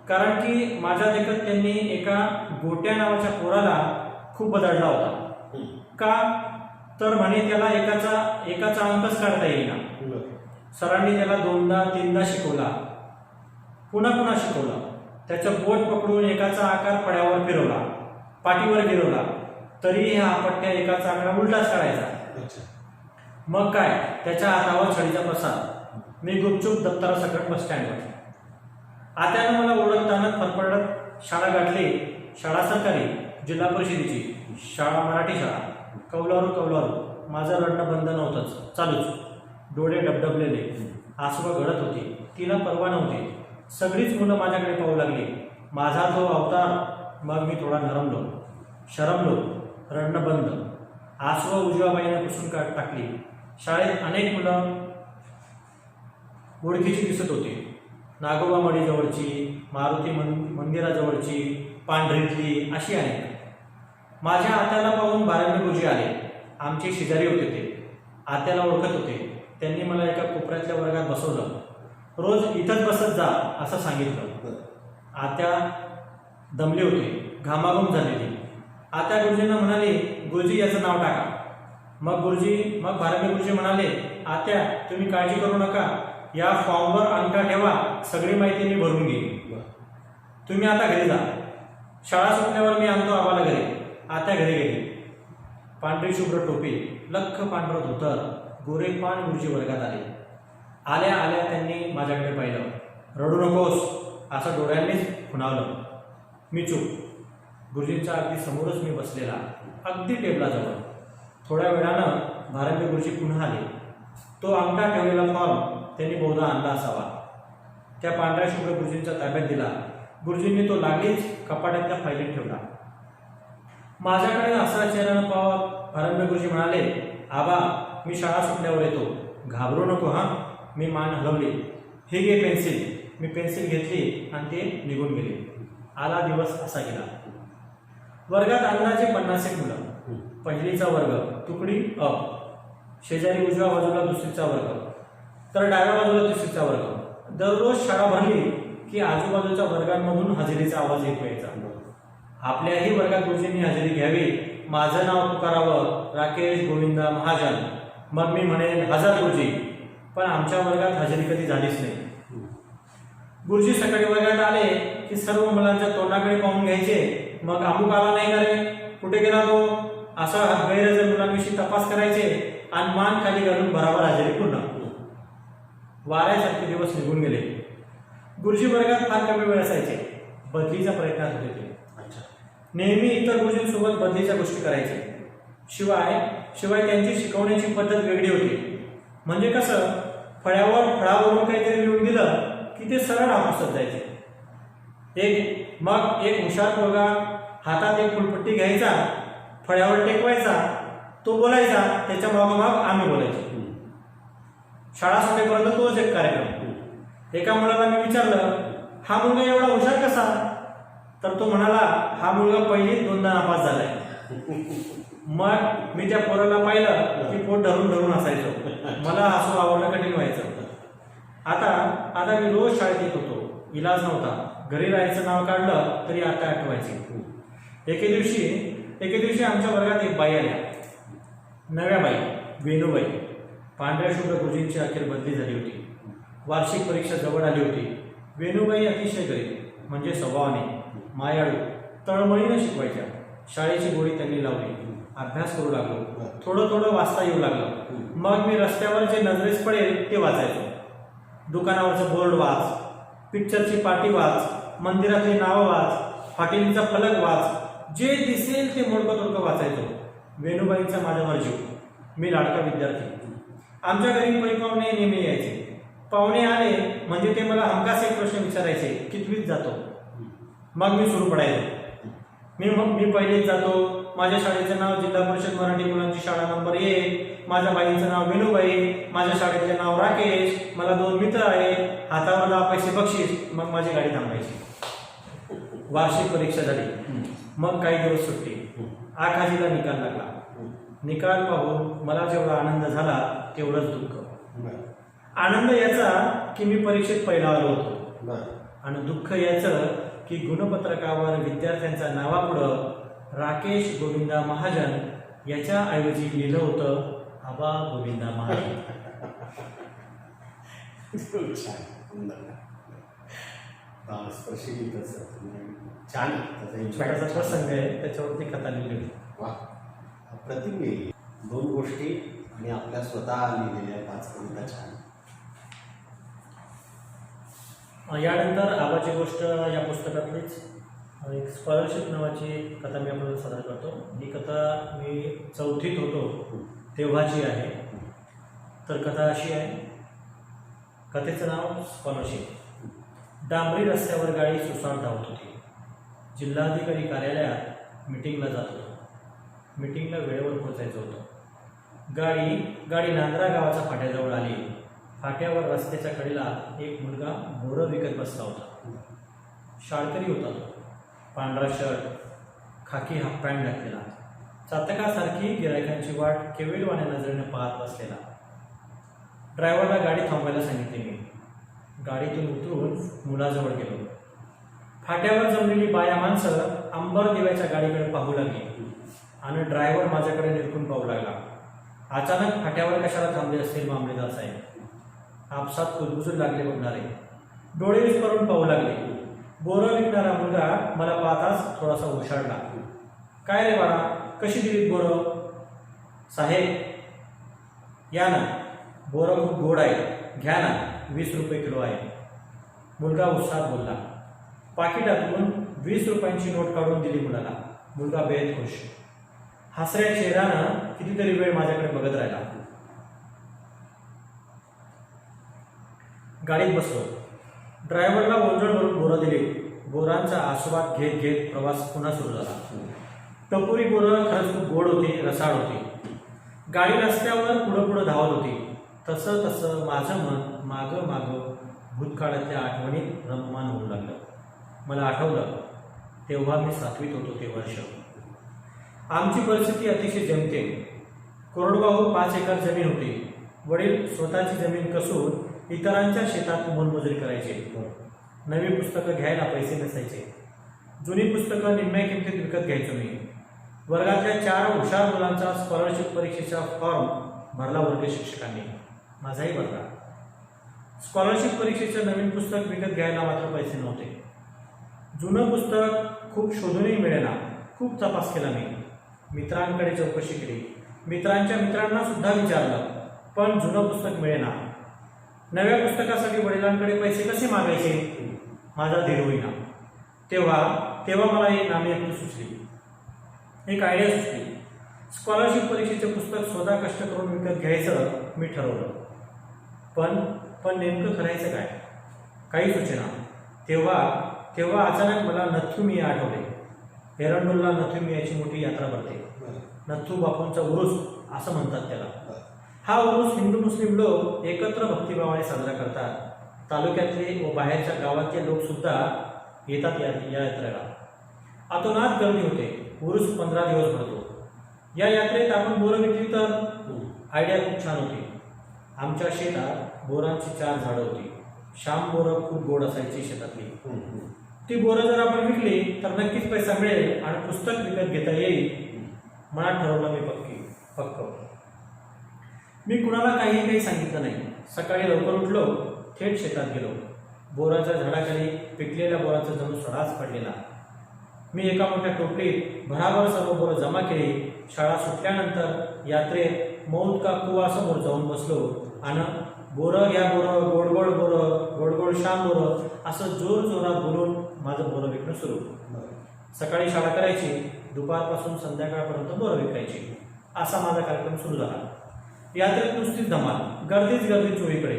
कारण की माझ्या देखत त्यांनी एका गोट्या नावाच्या पोराला खूप बदलला होता. का तर म्हणे त्याला एकाचा अंकच काढता येईना. सरांनी त्याला 2दा-3दा शिकवला, पुन्हा शिकवला. त्याचं बोट पकडून एकाचा आकार फळ्यावर फिरवला, पाठीवर गिरवला, तरी हा पट्ट्या एकाचा आकडा उलटाच काढायचा. मग काय, त्याच्या हातावर छडीचा प्रसाद. मी गुपचूप दप्तरासकट बसस्टँडवर. आत्यानं मला ओळखताना फरफडत शाळा गाठली. शाळा सरकारी, जिल्हा परिषदेची शाळा, मराठी शाळा. कौलारू. माझं रडणं बंद नव्हतंच, चालूच. डोळे डबडबलेले, आसुवा गळत होते. तिला परवा नव्हती. सगळीच मुलं माझ्याकडे पाहू लागली. माझा तो अवतार. मग मी थोडा नरमलो, शरमलो. रडणं बंद. आसुवा उजव्या बाईनं पुसून टाकली. शाळेत अनेक मुलं ओळखीची दिसत होती. नागोबा मडीजवळची, मारुती मंदिराजवळची, पांढरीतली, अशी अनेक. माझ्या आत्याला पाहून बारावी गुरुजी आले. आमचे शेजारी होते ते. आत्याला ओळखत होते. त्यांनी मला एका कोपऱ्यातल्या वर्गात बसवलं. रोज इथंच बसत जा असं सांगितलं. आत्या दमली होती, घामाघूम झालेली. आत्या गुरुजींना म्हणाली, गुरुजी याचं नाव टाका. मग बारावी गुरुजी म्हणाले, आत्या तुम्ही काळजी करू नका, या फॉर्मवर अंगठा ठेवा, सगळी माहिती मी भरून घेईन. तुम्ही आता घरी जा. शाळा सुटल्यावर मी आणतो आम्हाला घरी. आत्या घरी गेली. पांढरी शुभ्र टोपी, लख्ख पांढरं धोतर, गोरेपान गुरुजी वर्गात आले. आल्या त्यांनी माझ्याकडे पाहिलं. रडू नकोस असं डोळ्यांनीच खुणावलं. मी चूप. गुरुजींच्या अगदी समोरच मी बसलेला, अगदी टेबलाजवळ. थोड्या वेळानं भारंबे गुरुजी पुन्हा आले. तो अंगठा ठेवलेला फॉर्म त्यांनी बहुधा आणला असावा. त्या पांढऱ्या शुभ्र गुरुजींच्या ताब्यात दिला. गुरुजींनी तो लागलीच कपाटातल्या फाईलीत ठेवला. माझ्याकडे असा चेहरा पाहत भारंबे गुरुजी म्हणाले, आबा मी शाळा सुटल्यावर येतो, घाबरू नको हां. मी मान हलवली. हे घे पेन्सिल. मी पेन्सिल घेतली आणि ते निघून गेले. आला दिवस असा गेला. वर्गात अंदाजे 50 मुलं. पहिलीचा वर्ग, तुकडी अ. शेजारी उजव्या बाजूला दुसरीचा वर्ग, तर डाव्या बाजूला तिसरीचा वर्ग. दररोज शाळा भरली की आजूबाजूच्या वर्गांमधून हजेरीचा आवाज ऐकू यायचा. आपल्याही वर्गात गुरुजींनी हजेरी घ्यावी. माझं नाव पुकारावं, राकेश गोविंदा महाजन. मग मी म्हणेन हजर गुरुजी. पण आमच्या वर्गात हजेरी कधी झालीच नाही. गुरुजी सकाळी वर्गात आले की सर्व मुलांच्या तोंडाकडे पाहून घ्यायचे. मग अमुक आला नाही का रे, कुठे गेला तो, असा गैरहजर मुलांविषयी तपास करायचे आणि मान खाली घालून बराबर हजेरी पूर्ण. वाऱ्यासारखे दिवस निघून गेले. गुरुजी वर्गात फार कमी वेळ असायचे. बदलीचा प्रयत्नात होते ते. नेहमी इतर गुरुजींसोबत बदलीच्या गोष्टी करायचे. शिवाय त्यांची शिकवण्याची पद्धत वेगळी होती. म्हणजे कसं, फळावरून काहीतरी लिहून दिलं की ते सरळ हापूसत जायचे. मग एक हुशार पोरगा हातात एक फुलपट्टी घ्यायचा, फळ्यावर टेकवायचा, तो बोलायचा, त्याच्या मागोमाग आम्ही बोलायचो. शाळा सुटेपर्यंत तोच एक कार्यक्रम. एका मुलाला मी विचारलं, हा मुलगा एवढा हुशार कसा? तर तो म्हणाला, हा मुलगा पहिलीच 2दा नापास झालाय. मग मी त्या पोराला पाहिलं की पोट धरून हसायचो. मला हसू आवडणं कठीण व्हायचं. आता मी रोज शाळेत येत होतो. इलाज नव्हता. घरी राहायचं नाव काढलं तरी आता आठवायची. एके दिवशी आमच्या वर्गात एक बाई आल्या. नव्या बाई, वेणूबाई. पांढऱ्या शुभ्र गुरुजींची अखेर बदली झाली होती. वार्षिक परीक्षा जवळ आली होती. वेणूबाई अतिशय गरीब, म्हणजे स्वभावाने मायाळू, तळमळीनं शिकवायच्या. शाळेची गोडी त्यांनी लावली. अभ्यास करू लागलो. थोडं वाचता येऊ लागलं. मग मी रस्त्यावर जे नजरेस पडेल ते वाचायचो. दुकानावरचं बोर्ड वाच, पिक्चरची पाटी वाच, मंदिरातली नावं वाच, हॉटेलचा फलक वाच, जे दिसेल ते मोडकं तोडकं वाचायचो. वेणूबाईंचा माझ्यावर जीव. मी लाडका विद्यार्थी. आमच्या घरी पै पाहुणे नेहमी यायचे. पाहुणे आले म्हणजे ते मला हमखास एक प्रश्न विचारायचे, कितवीत जातो? मग मी सुरू पडायचो. मी पहिलीत जातो. माझ्या शाळेचं नाव जिल्हा परिषद मराठी मुलांची शाळा नंबर 1. माझ्या बाईंचं नाव वेणूबाई. माझ्या शाळेचे नाव राकेश. मला 2 मित्र आहेत. हातावर 10 पैसे बक्षीस. मग माझी गाडी थांबायची. वार्षिक परीक्षा झाली. मग काही दिवस सुट्टी. आखाजीला निकाल लागला. निकाल पाहून मला जेवढा आनंद झाला तेवढंच दुःख. आनंद याचा की मी परीक्षेत पहिला आलो होतो, आणि दुःख याचं की गुणपत्रकावर विद्यार्थ्यांच्या नावापुढं राकेश गोविंदा महाजन याच्या ऐवजी लिहिलं होतं आबा गोविंदा महाजन. छान छोटासा प्रसंग आहे, त्याच्यावरती कथा लिहिली. वा, प्रतिम लिहिली. 2 गोष्टी आणि आपल्या स्वतः लिहिलेल्या 5 कविता. छान. यानंतर आबाची गोष्ट या पुस्तकातलीच एक स्कॉलरशिप नावाची कथा मी आपल्याला सादर करतो. ही कथा मी 4थीत होतो तेव्हाची आहे. तर कथा अशी आहे. कथेचं नाव स्कॉलरशिप. डांबरी रस्त्यावर गाडी सुसाट धावत होती. जिल्हाधिकारी कार्यालयात मिटिंगला जात होतो. मिटिंगला वेळेवर पोहोचायचं होतं. गाडी नांद्रा गावाच्या फाट्याजवळ आली. फाट्यावर रस्त्याच्या कडेला एक मुलगा बोरं विकत बसला होता. शाळकरी होता तो. पांढरा शर्ट, खाकी हाफ पॅन्ट घातलेला, चातकासारखी गिरायकांची वाट केविलवाण्या नजरेने पाहत बसलेला. ड्रायव्हरला गाडी थांबवायला सांगितली. मी गाडीतून उतरून मुलाजवळ गेलो. फाट्यावर जमलेली बाया माणसं अंबर दिव्याच्या गाडीकडे पाहू लागली आणि ड्रायव्हर माझ्याकडे निरखून पाहू लागला. अचानक फाट्यावर कशाला थांबले असतील मामलेदार साहेब? आपसात कुजबुजून लागले बघणारे. डोळे विस्फारून पाहू लागले. बोरं विकणारा मुलगा मला पाहताच थोडासा उशाळला. काय रे बाळा, कशी दिलीत बोरं? साहेब या ना, बोरं खूप गोड आहे, घ्या ना, 20 रुपये किलो आहे. मुलगा उत्साहात बोलला. पाकिटातून 20 रुपयांची नोट काढून दिली मुलाला. मुलगा बेहद खुश. हसऱ्या चेहऱ्यानं कितीतरी वेळ माझ्याकडे बघत राहिला. गाडीत बसलो. ड्रायव्हरला ओंजळ भरून बोरं दिली. बोरांचा आस्वाद घेत घेत प्रवास पुन्हा सुरू झाला. टपोरी बोरं खरंच खूप गोड होती, रसाळ होती. गाडी रस्त्यावर पुढं धावत होती. तसं तसं माझं मन मागं मागं भूतकाळातल्या आठवणीत रममान होऊ लागलं. मला आठवलं तेव्हा मी 7वीत होतो ते वर्ष. आमची परिस्थिती अतिशय जेमतेम. कोरडवाहू 5 एकर जमीन होती. वडील स्वतःची जमीन कसून इतरांच्या शेतात मोलमजुरी करायचे. नवी पुस्तकं घ्यायला पैसे नसायचे. जुनी पुस्तकं निम्म्या किमतीत विकत घ्यायचो मी. वर्गातल्या 4 हुशार मुलांचा स्कॉलरशिप परीक्षेचा फॉर्म भरला वर्ग शिक्षकांनी. माझाही भरला. स्कॉलरशिप परीक्षेचं नवीन पुस्तक विकत घ्यायला मात्र पैसे नव्हते. जुनं पुस्तक खूप शोधूनही मिळेना. खूप तपास केला मी. मित्रांकडे चौकशी केली. मित्रांच्या मित्रांना सुद्धा विचारलं, पण जुनं पुस्तक मिळेना. नव्या पुस्तकासाठी वडिलांकडे पैसे कसे मागायचे? माझा धीर होईना. तेव्हा मला एक नामी सुचली. एक आयडिया सुचली. स्कॉलरशिप परीक्षेचे पुस्तक स्वतः कष्ट करून विकत घ्यायचं मी ठरवलं. पण नेमकं करायचं काय? काही सुचेना. तेव्हा अचानक मला नथुमिया आठवले. एरंडोलला नथुमियाची मोठी यात्रा भरते. नथू बापूंचा उरूस असं म्हणतात त्याला. हा उरूस हिंदू मुस्लिम लोक एकत्र भक्तिभावाने साजरा करतात. तालुक्यातले व बाहेरच्या गावातले लोक सुद्धा येतात या यात्रेला. अतोनात गर्दी होते. उरूस 15 दिवस भरतो. या यात्रेत आपण बोरं विकली तर? आयडिया खूप छान होती. आमच्या शेतात बोरांची 4 झाडं होती. श्याम बोरं खूप गोड असायची शेतातली. ती बोरं जर आपण विकली तर नक्कीच पैसा मिळेल आणि पुस्तक विकत घेता येईल. मनात ठरवलं मी पक्क. मी कुणाला काही सांगितलं नाही. सकाळी लवकर उठलो. थेट शेतात गेलो. बोराच्या झाडाखाली पिकलेल्या बोराचा जणू सडाच पडलेला. मी एका मोठ्या टोपलीत भराभर सर्व बोरं जमा केली. शाळा सुटल्यानंतर यात्रेत मौत का कुवासमोर जाऊन बसलो आणि बोरं घ्या बोरं, गोड गोड बोरं, गोड गोड श्याम बोरं असं जोरात बोलून माझं बोरं विकणं सुरू. सकाळी शाळा करायची. दुपारपासून संध्याकाळपर्यंत बोरं विकायची. असा माझा कार्यक्रम सुरू झाला. यात्रेत नुसतीच धमाल, गर्दीच गर्दी चोहीकडे.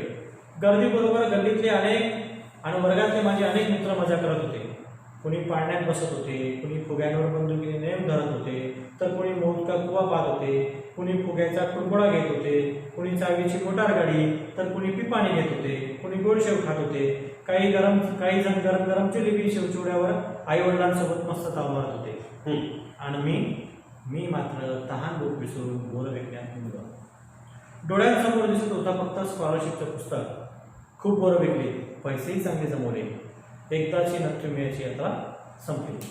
गर्दीबरोबर गल्लीतले अनेक आणि वर्गातले माझे अनेक मित्र मजा करत होते. कोणी पाळण्यात बसत होते, कोणी फुग्यांवर बंदुकीने नेम धरत होते, तर कोणी मोदका कुवा पाहत होते, कोणी फुग्याचा कुरघोडा घेत होते, कोणी चावीची मोटार गाडी, तर कोणी पिपाणी घेत होते, कोणी गोडशेव खात होते. काही जण गरम गरम जिलेबी शेवचिवड्यावर आई वडिलांसोबत मस्त ताव मारत होते. आणि मी मात्र तहान भूक विसरून बोल विकण्यात निघालो. डोळ्यांसमोर दिसत होता फक्त स्कॉलरशिपचं पुस्तक. खूप बोरं विकली, पैसेही चांगले जमवले. एकदाची नक्की यात्रा संपली.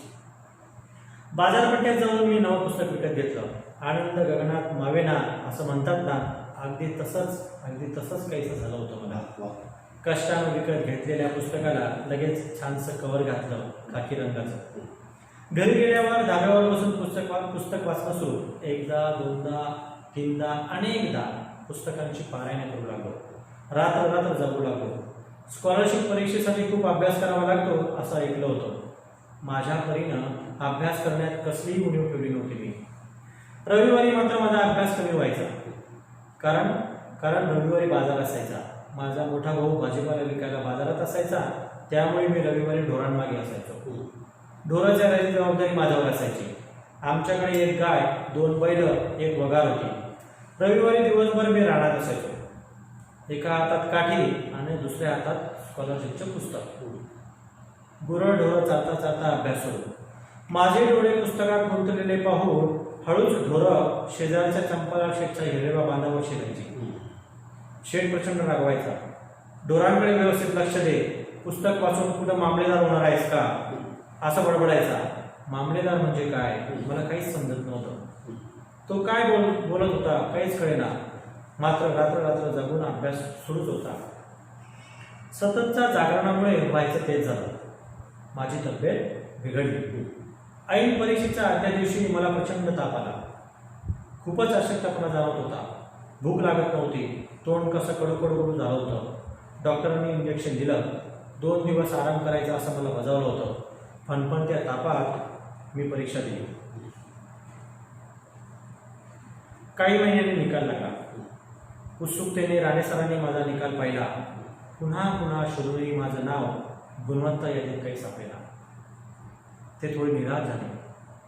बाजारपेठेत जाऊन मी नवं पुस्तक विकत घेतलं. आनंद गगनात मावेना असं म्हणतात ना, अगदी तसंच काहीसं झालं होतं मला. कष्टानं विकत घेतलेल्या पुस्तकाला लगेच छानसं कव्हर घातलं खाकी रंगाचं. घरी गेल्यावर धाब्यावर बसून पुस्तक वाचणं सुरू. एकदा, दोनदा, तीनदा, अनेकदा पुस्तकांची पारायण करू लागलो. रात्र जगू लागलो. स्कॉलरशिप परीक्षेसाठी खूप अभ्यास करावा लागतो असं ऐकलं होतं. माझ्या परीनं अभ्यास करण्यात कसलीही उणीव ठेवली नव्हती मी. रविवारी मात्र माझा अभ्यास कमी व्हायचा. कारण रविवारी बाजार असायचा. माझा मोठा भाऊ भाजीपाला विकायला बाजारात असायचा, त्यामुळे मी रविवारी ढोरांमागे असायचो. ढोराच्या राहायची जबाबदारी माझ्यावर असायची. आमच्याकडे एक गाय, 2 बैल, एक वगार होती. रविवारी दिवसभर मी रानात असायचो. एका हातात काठी आणि दुसऱ्या हातात स्कॉलरशिपचं पुस्तक. गुरंढोरं चालता अभ्यास सुरू. माझे डोळे पुस्तकात गुंतलेले पाहून हळूच ढोरं शेजारच्या चंपाला शेठच्या हिरव्या बांधावर शिरायची. शेठ प्रचंड रागवायचा. ढोरांकडे व्यवस्थित लक्ष दे, पुस्तक वाचून कुठं मामलेदार होणार आहेस का, असं बडबडायचा. मामलेदार म्हणजे काय मला काहीच समजत नव्हतं. तो काय बोलत होता काहीच कळेना. मात्र रात्र जगून अभ्यास सुरूच होता. सततच्या जागरणामुळे व्हायचं तेच झालं. माझी तब्येत बिघडली. ऐन परीक्षेच्या आदल्या दिवशी मला प्रचंड ताप आला. खूपच अशक्तपणा जाणवत होता. भूक लागत नव्हती. तोंड कसं कडकडू झालं होतं. डॉक्टरांनी इंजेक्शन दिलं. 2 दिवस आराम करायचा असं मला बजावलं होतं. फणफणत्या तापात मी परीक्षा दिली. काही महिन्यांनी निकाल लागला. उत्सुकतेने राणे सरांनी माझा निकाल पाहिला. पुन्हा शोधूनही माझं नाव गुणवत्ता यादीत काही सापडेना. ते थोडे निराश झाले.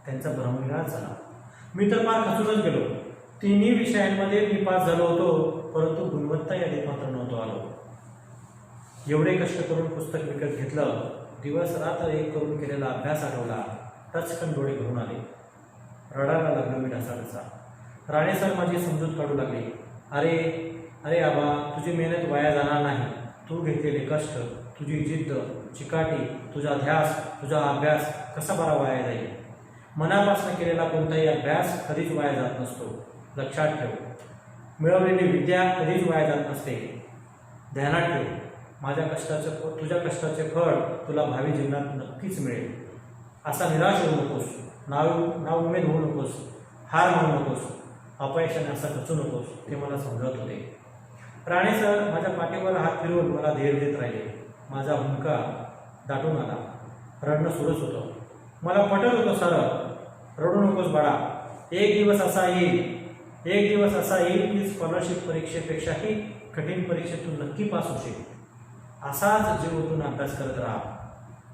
त्यांचा भ्रमनिराश झाला. मी तर फार खचूनच गेलो. 3ही विषयांमध्ये मी पास झालो होतो, परंतु गुणवत्ता यादीत मात्र नव्हतो आलो. एवढे कष्ट करून पुस्तक विकत घेतलं. दिवस रात्र एक करून केलेला अभ्यास आठवला. टचकन डोळे भरून आले. रडायला लागलो मी ढसाढसा. राणे सर माझी समजूत काढू लागले. अरे आबा, तुझी मेहनत वाया जाणार नाही. तू घेतलेले कष्ट, तुझी जिद्द, चिकाटी, तुझा ध्यास, तुझा अभ्यास कसा बरा वाया जाईल. मनापासून केलेला कोणताही अभ्यास कधीच वाया जात नसतो. लक्षात ठेव. मिळवलेली विद्या कधीच वाया जात नसते. ध्यानात ठेव. तुझ्या कष्टाचे फळ तुला भावी जीवनात नक्कीच मिळेल. असा निराश होऊ नकोस. नाउमेद होऊ नकोस. हार मानू नकोस. अपयशाने असा खचू नकोस. ते मला समजत होते. राणे सर माझ्या पाठीवर हात फिरवून मला धैर्य देत राहिले. माझा हुंका दाटून आला. रडणं सुरूच होतं. मला पटत होतं, सर रडू नकोस बाळा. एक दिवस असा येईल की स्कॉलरशिप परीक्षेपेक्षाही कठीण परीक्षेतून नक्की पास होशील. असाच जीव ओतून अभ्यास करत राहा.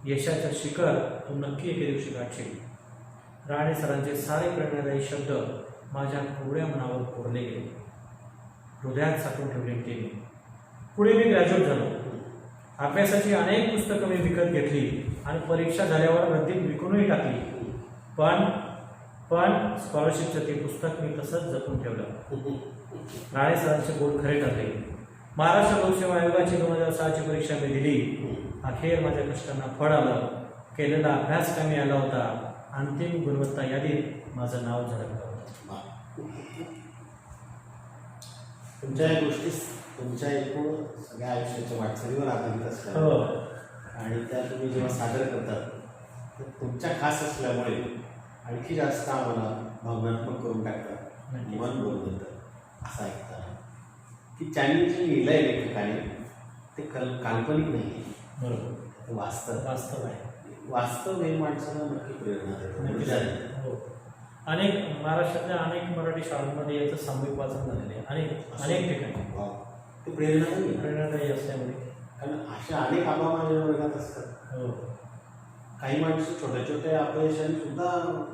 यशाचं शिखर तू नक्की एके दिवशी गाठशील. राणे सरांचे सारे प्रेरणादायी शब्द माझ्या कोवळ्या मनावर कोरले गेले. हृदयात साठवून ठेवले ते मी. पुढे मी ग्रॅज्युएट झालो. अभ्यासाची अनेक पुस्तकं मी विकत घेतली आणि परीक्षा झाल्यावर रद्दीत विकूनही टाकली. पण स्कॉलरशिपचं ते पुस्तक मी तसंच जपून ठेवलं. राणे सरांचे बोल खरे ठरले. महाराष्ट्र लोकसेवा आयोगाची 2006ची परीक्षा मी दिली. अखेर माझ्या कष्टांना फळ आलं. केलेला अभ्यास कमी आला होता. अंतिम गुणवत्ता यादीत माझं नाव झळकलं होतं. तुमच्या या गोष्टी तुमच्या एकूण सगळ्या आयुष्याच्या वाटचालीवर आधारित असतात. आणि त्या तुम्ही जेव्हा सादर करतात तर तुमच्या खास असल्यामुळे आणखी जास्त आम्हाला भावनात्मक करून टाकतात. मन बोलतं असं ऐकतात की त्यांनी जे लिहिलं आहे लेखकाने ते काल्पनिक नाही. बरोबर. वास्तव आहे. वास्तव हे माणसाला नक्की प्रेरणा देतं. अनेक महाराष्ट्रातल्या अनेक मराठी शाळांमध्ये याचं सामूहिक वाचन झालेलं आहे अनेक ठिकाणी. वा. ते प्रेरणादायी आहे. प्रेरणादायी असल्यामुळे. कारण अशा अनेक आबा माझ्या वर्गात असतात. हो. काही माणसं छोट्या छोट्या अपयशाने सुद्धा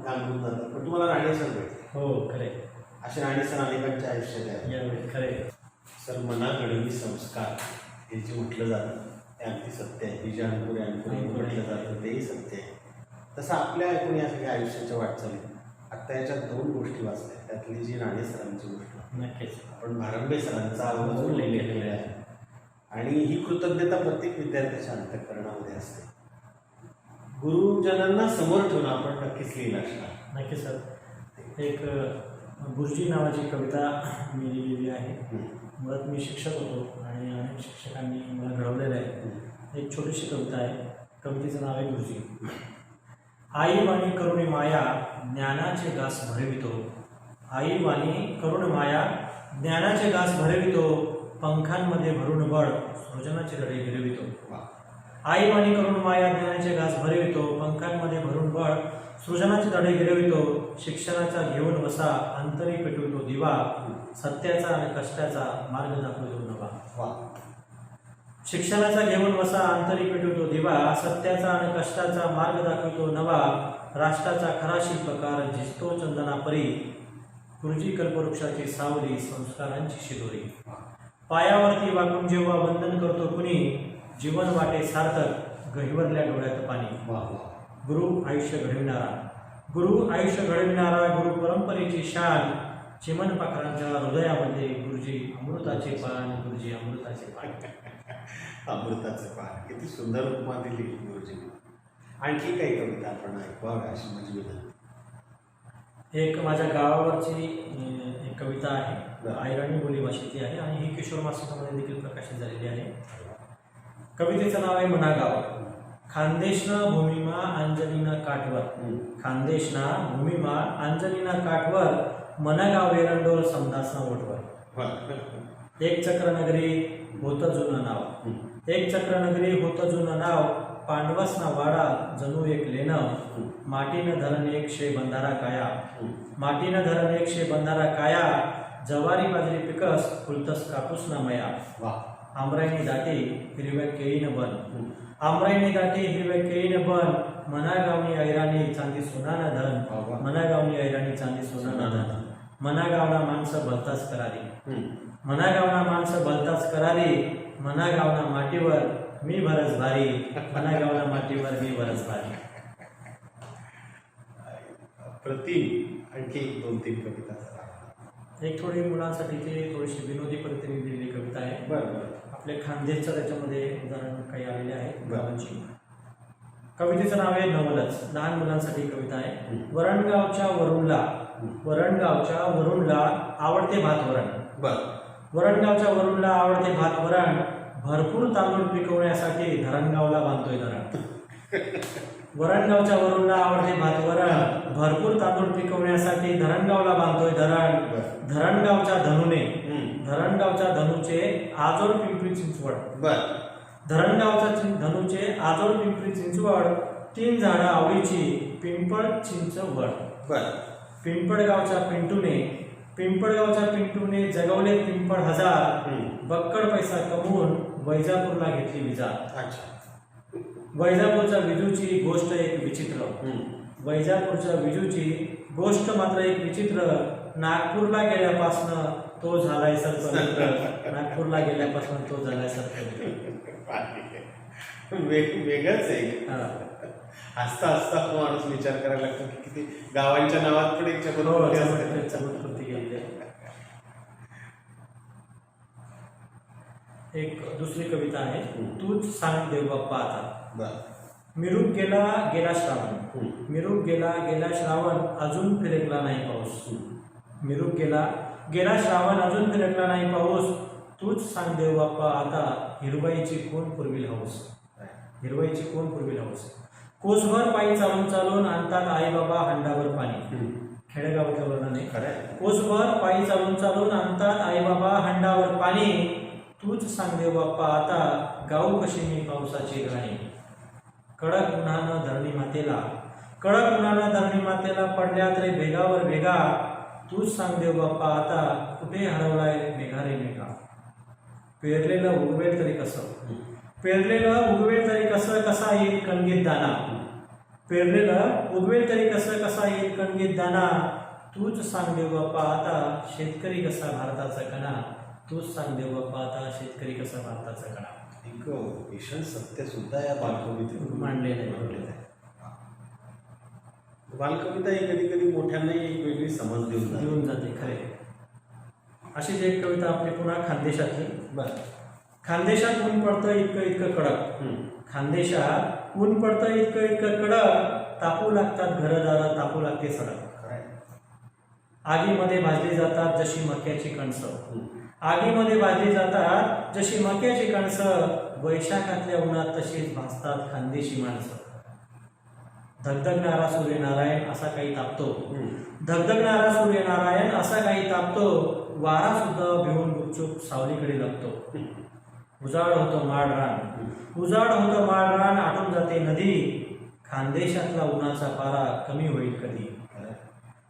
गांगून जातात, पण तुम्हाला राणेसर भेटते. हो खरे. असे राणेसर अनेकांच्या आयुष्यात आहे. यावेळी खरे. सर, मनाकडे संस्कार हे जे म्हटलं जातं ते अगदी सत्य आहे. विजय अंकुरे म्हटलं जातं तेही सत्य आहे. तसं आपल्या ऐकून या सगळ्या आयुष्याच्या वाटचालीत आत्ता याच्यात 2 गोष्टी वाचल्या. त्यातली जी राणेसरांची गोष्ट नक्कीच आपण भारंबे सरांचा आवाज उल्लेख केलेला आहे, आणि ही कृतज्ञता प्रत्येक विद्यार्थ्याच्या अंतःकरणामध्ये असते. गुरुजनांना समोर ठेवून आपण नक्कीच लिहिलं असणार. नक्की सर. एक गुरुजी नावाची कविता मी लिहिलेली आहे. मुळात मी शिक्षक होतो आणि अनेक शिक्षकांनी मला घडवलेलं आहे. एक छोटीशी कविता आहे. कवितेचं नाव आहे गुरुजी. आई वाणी करुणी माया ज्ञानाचे घास भरवितो. आई वाणी करुण माया ज्ञानाचे घास भरवितो. पंखांमध्ये भरून बळ सृजनाचे धडे गिरवितो. आई वाणी करुण माया ज्ञानाचे घास भरवितो. पंखांमध्ये भरून बळ सृजनाचे धडे गिरवितो. शिक्षणाचा घेऊन वसा अंतरी पेटवितो दिवा. सत्याचा आणि कष्टाचा मार्ग दाखवितो नवा. शिक्षणाचा घेऊन वसा अंतरी पेटवितो दिवा. सत्याचा आणि कष्टाचा मार्ग दाखवितो नवा. राष्ट्राचा खरा शिल्पकार झिजतो चंदना परी. गुरुजी कल्पवृक्षाची सावली संस्कारांची शिदोरी. पायावरती वाकून जेव्हा वंदन करतो कुणी जीवन वाटे सार्थक गहिवरल्या डोळ्यात पाणी. गुरु आयुष्य घडविणारा. गुरु आयुष्य घडविणारा. गुरु परंपरेची शान. चिमण पाखरांच्या हृदयामध्ये गुरुजी अमृताचे पान. गुरुजी अमृताचे पान. अमृताचे पान. किती सुंदर उपमा दिली गुरुजींनी. आणखी काही कविता आपण ऐकवाव्या अशी माझी विनंती. एक माझ्या गावावरची एक कविता आहे. आयराणी बोलीभाषेची आहे आणि ही किशोर मासिकामध्ये देखील प्रकाशित झालेली आहे. कवितेचं नाव आहे मनागाव. खानदेशना भूमिमा अंजनीना काठवर. खानदेशना भूमिमा अंजनीना काठवर. मनागाव वेरंडोल समदासना ओठवर. एक चक्रनगरी होतं जुनं नाव. एक चक्रनगरी होतं जुनं नाव. पांडवसना वाडा जणू एक लेणं. माटीनं धरण एक शे बंधारा काया. माटीनं धरण एक शे बंधारा काया. जवारी बाजरी पिकस फुलतस कापूस ना मया. आमराईनी दाटे हिरव्या केळीनं बन. आमराईनी दाटे हिरव्या केळीनं बन. मनागावनी ऐराणी चांदी सोनानं धन. मनागावनी ऐराणी चांदी सोनानं धन. मनागावना माणसं भलताच करारी. मनागावना माणसं भलताच करारी. मनागावना माटीवर मी भरस भारी. मनागावना माटीवर मी भरस भारी. प्रतिम. आणखी 2-3 कविता. एक थोडी मुलांसाठीची थोडीशी विनोदी पद्धतीने दिलेली कविता आहे. बरं. आपल्या खानदेशचं त्याच्यामध्ये उदाहरण काही आलेले आहे गावांची. कवितेचं नाव आहे नवलच. लहान मुलांसाठी कविता आहे. वरणगावच्या वरुणला. वरणगावच्या वरुणला आवडते भात वरण. वरणगावच्या वरुणला आवडते भात वरण. भरपूर तांदूळ पिकवण्यासाठी धरणगावला बांधतोय धरण. वरणगावच्या वरुणला आवडते भात वरण. भरपूर तांदूळ पिकवण्यासाठी धरणगावला बांधतोय धरण. धरणगावच्या धनुने. धरणगावच्या धनुचे आजोळ पिंपरी चिंचवड. धरणगावच्या धनुचे आजोळ पिंपरी चिंचवड. 3 झाडं आवडीची पिंपळ चिंच वड. पिंपळगावच्या पिंटूने. पिंपळगावच्या पिंटूने जगवले पिंपळ हजार. बक्कड पैसा कमवून वैजापूरला घेतली विजा. वैजापूरच्या विजूची गोष्ट एक विचित्र. वैजापूरच्या विजूची गोष्ट मात्र एक विचित्र. नागपूरला गेल्यापासनं तो झालाय सरपमित्र. नागपूरला गेल्यापासून तो झालाय सरपमित्र. वेगळंच आहे. हसता हसता माणूस विचार करायला लागतो की किती गावांच्या नावात पण एक चमत्कृती गेली. एक दुसरी कविता आहे. तूच सांग देवबाप्पा आता. मिरूप गेला गेला श्रावण. मिरूप गेला गेला श्रावण अजून फिरकला नाही पाऊस. मिरूप गेला गेला श्रावण अजून फिरकला नाही पाऊस. तूच सांग देवबाप्पा आता हिरवाईची कोण पुरविल हौस. हिरवाईची कोण पुरविल हौस. कोसभर पायी चालून चालून आणतात आई बाबा हंडावर पाणी. खेडेगावातलं वर्णन आहे. कोसभर पायी चालून चालून आणतात आई बाबा हंडावर पाणी. तूच सांग देवबाप्पा आता गाऊ कशी मी पावसाची गाणी. कडक उन्हानं धरणी मातेला. कडक उन्हानं धरणी मातेला पडल्या तरी भेगावर भेगा, तूच सांग देव बाप्पा आता कुठे हरवलाय मेघा रे मेघा. पेरलेलं उगवेल तरी कसं, पेरलेलं उगवेल तरी कसं, कसा येईल कणगीत दाना. पेरलेलं उगवेल तरी कसं, कसा येईल कणगीत दाना. तूच सांग देव बाप्पा आता शेतकरी कसा भारताचा कणा. तूच सांग देव बाप्पा आता शेतकरी कसा भारताचा कणा. एक भीषण सत्य सुद्धा या बालकवितेत मांडलेलं आहे. मांडलेलं आहे. बालकविता ही कधी कधी मोठ्यांनाही एक वेगळी समज देऊन जाते खरे. अशीच एक कविता आपली पुन्हा खानदेशातली. बरं. खानदेशात ऊन पडतं इतकं इतकं कडक, खानदेशात ऊन पडतं इतकं इतकं कडक, तापू लागतात घरदारं, तापू लागते सडक. आगीमध्ये भाजली जातात जशी मक्याची कणसं, आगीमध्ये भाजली जातात जशी मक्याची कणसं, वैशाखातल्या उन्हात तशीच भासतात खानदेशी माणसं. धगधगणारा सूर्यनारायण असा काही तापतो, धगधगणारा सूर्यनारायण असा काही तापतो, वारा सुद्धा भिवून गुपचूप सावलीकडे लागतो. उजाड होतं माड रान, उजाड होतं माड रान, आटून जाते नदी, खानदेशातला उन्हाचा पारा कमी होईल कधी.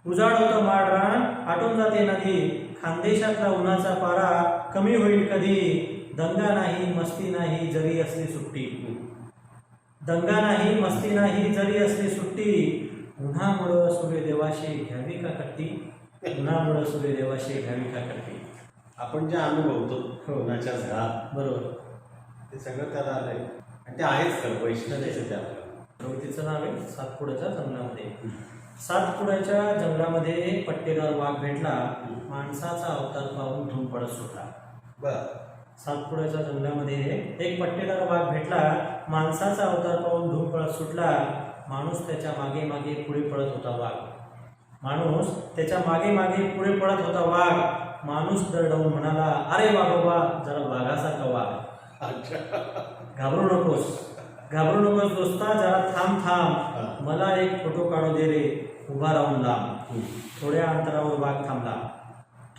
उजाड होतं माड रान, आटून जाते नदी, खानदेशातला उन्हाचा पारा कमी होईल कधी. दंगा नाही मस्ती नाही जरी असली सुट्टी, दंगा नाही मस्ती नाही जरी असली सुट्टी, उन्हामुळं सूर्यदेवाशी घ्यावी का कट्टी, उन्हामुळं सूर्यदेवाशी घ्यावी का कट्टी. आपण जे अनुभवतो उन्हाच्या झळा, बरोबर, ते सगळं त्यात आलंय आणि ते आहेच खरं वैशिष्ट्य ते आपलं. कवितेचं नाव आहे सातपुड्याच्या जंगलामध्ये. सातपुड्याच्या जंगलामध्ये पट्टेदार वाघ भेटला, माणसाचा अवतार पाहून धूम पडत सुटला. बरं. सातपुड्याच्या जंगलामध्ये एक पट्टेदार वाघ भेटला, माणसाचा अवतार पाहून धूम पळत सुटला. माणूस त्याच्या मागे मागे पुढे पळत होता वाघ, माणूस त्याच्या मागे मागे पुढे पळत होता वाघ. माणूस दरडवून म्हणाला, अरे वाघोबा जरा वाघासारखा वाघ. घाबरू नकोस, घाबरू नकोस दोस्ता, जरा थांब थांब, मला एक फोटो काढू दे रे उभा राहून लांब. थोड्या अंतरावर वाघ थांबला,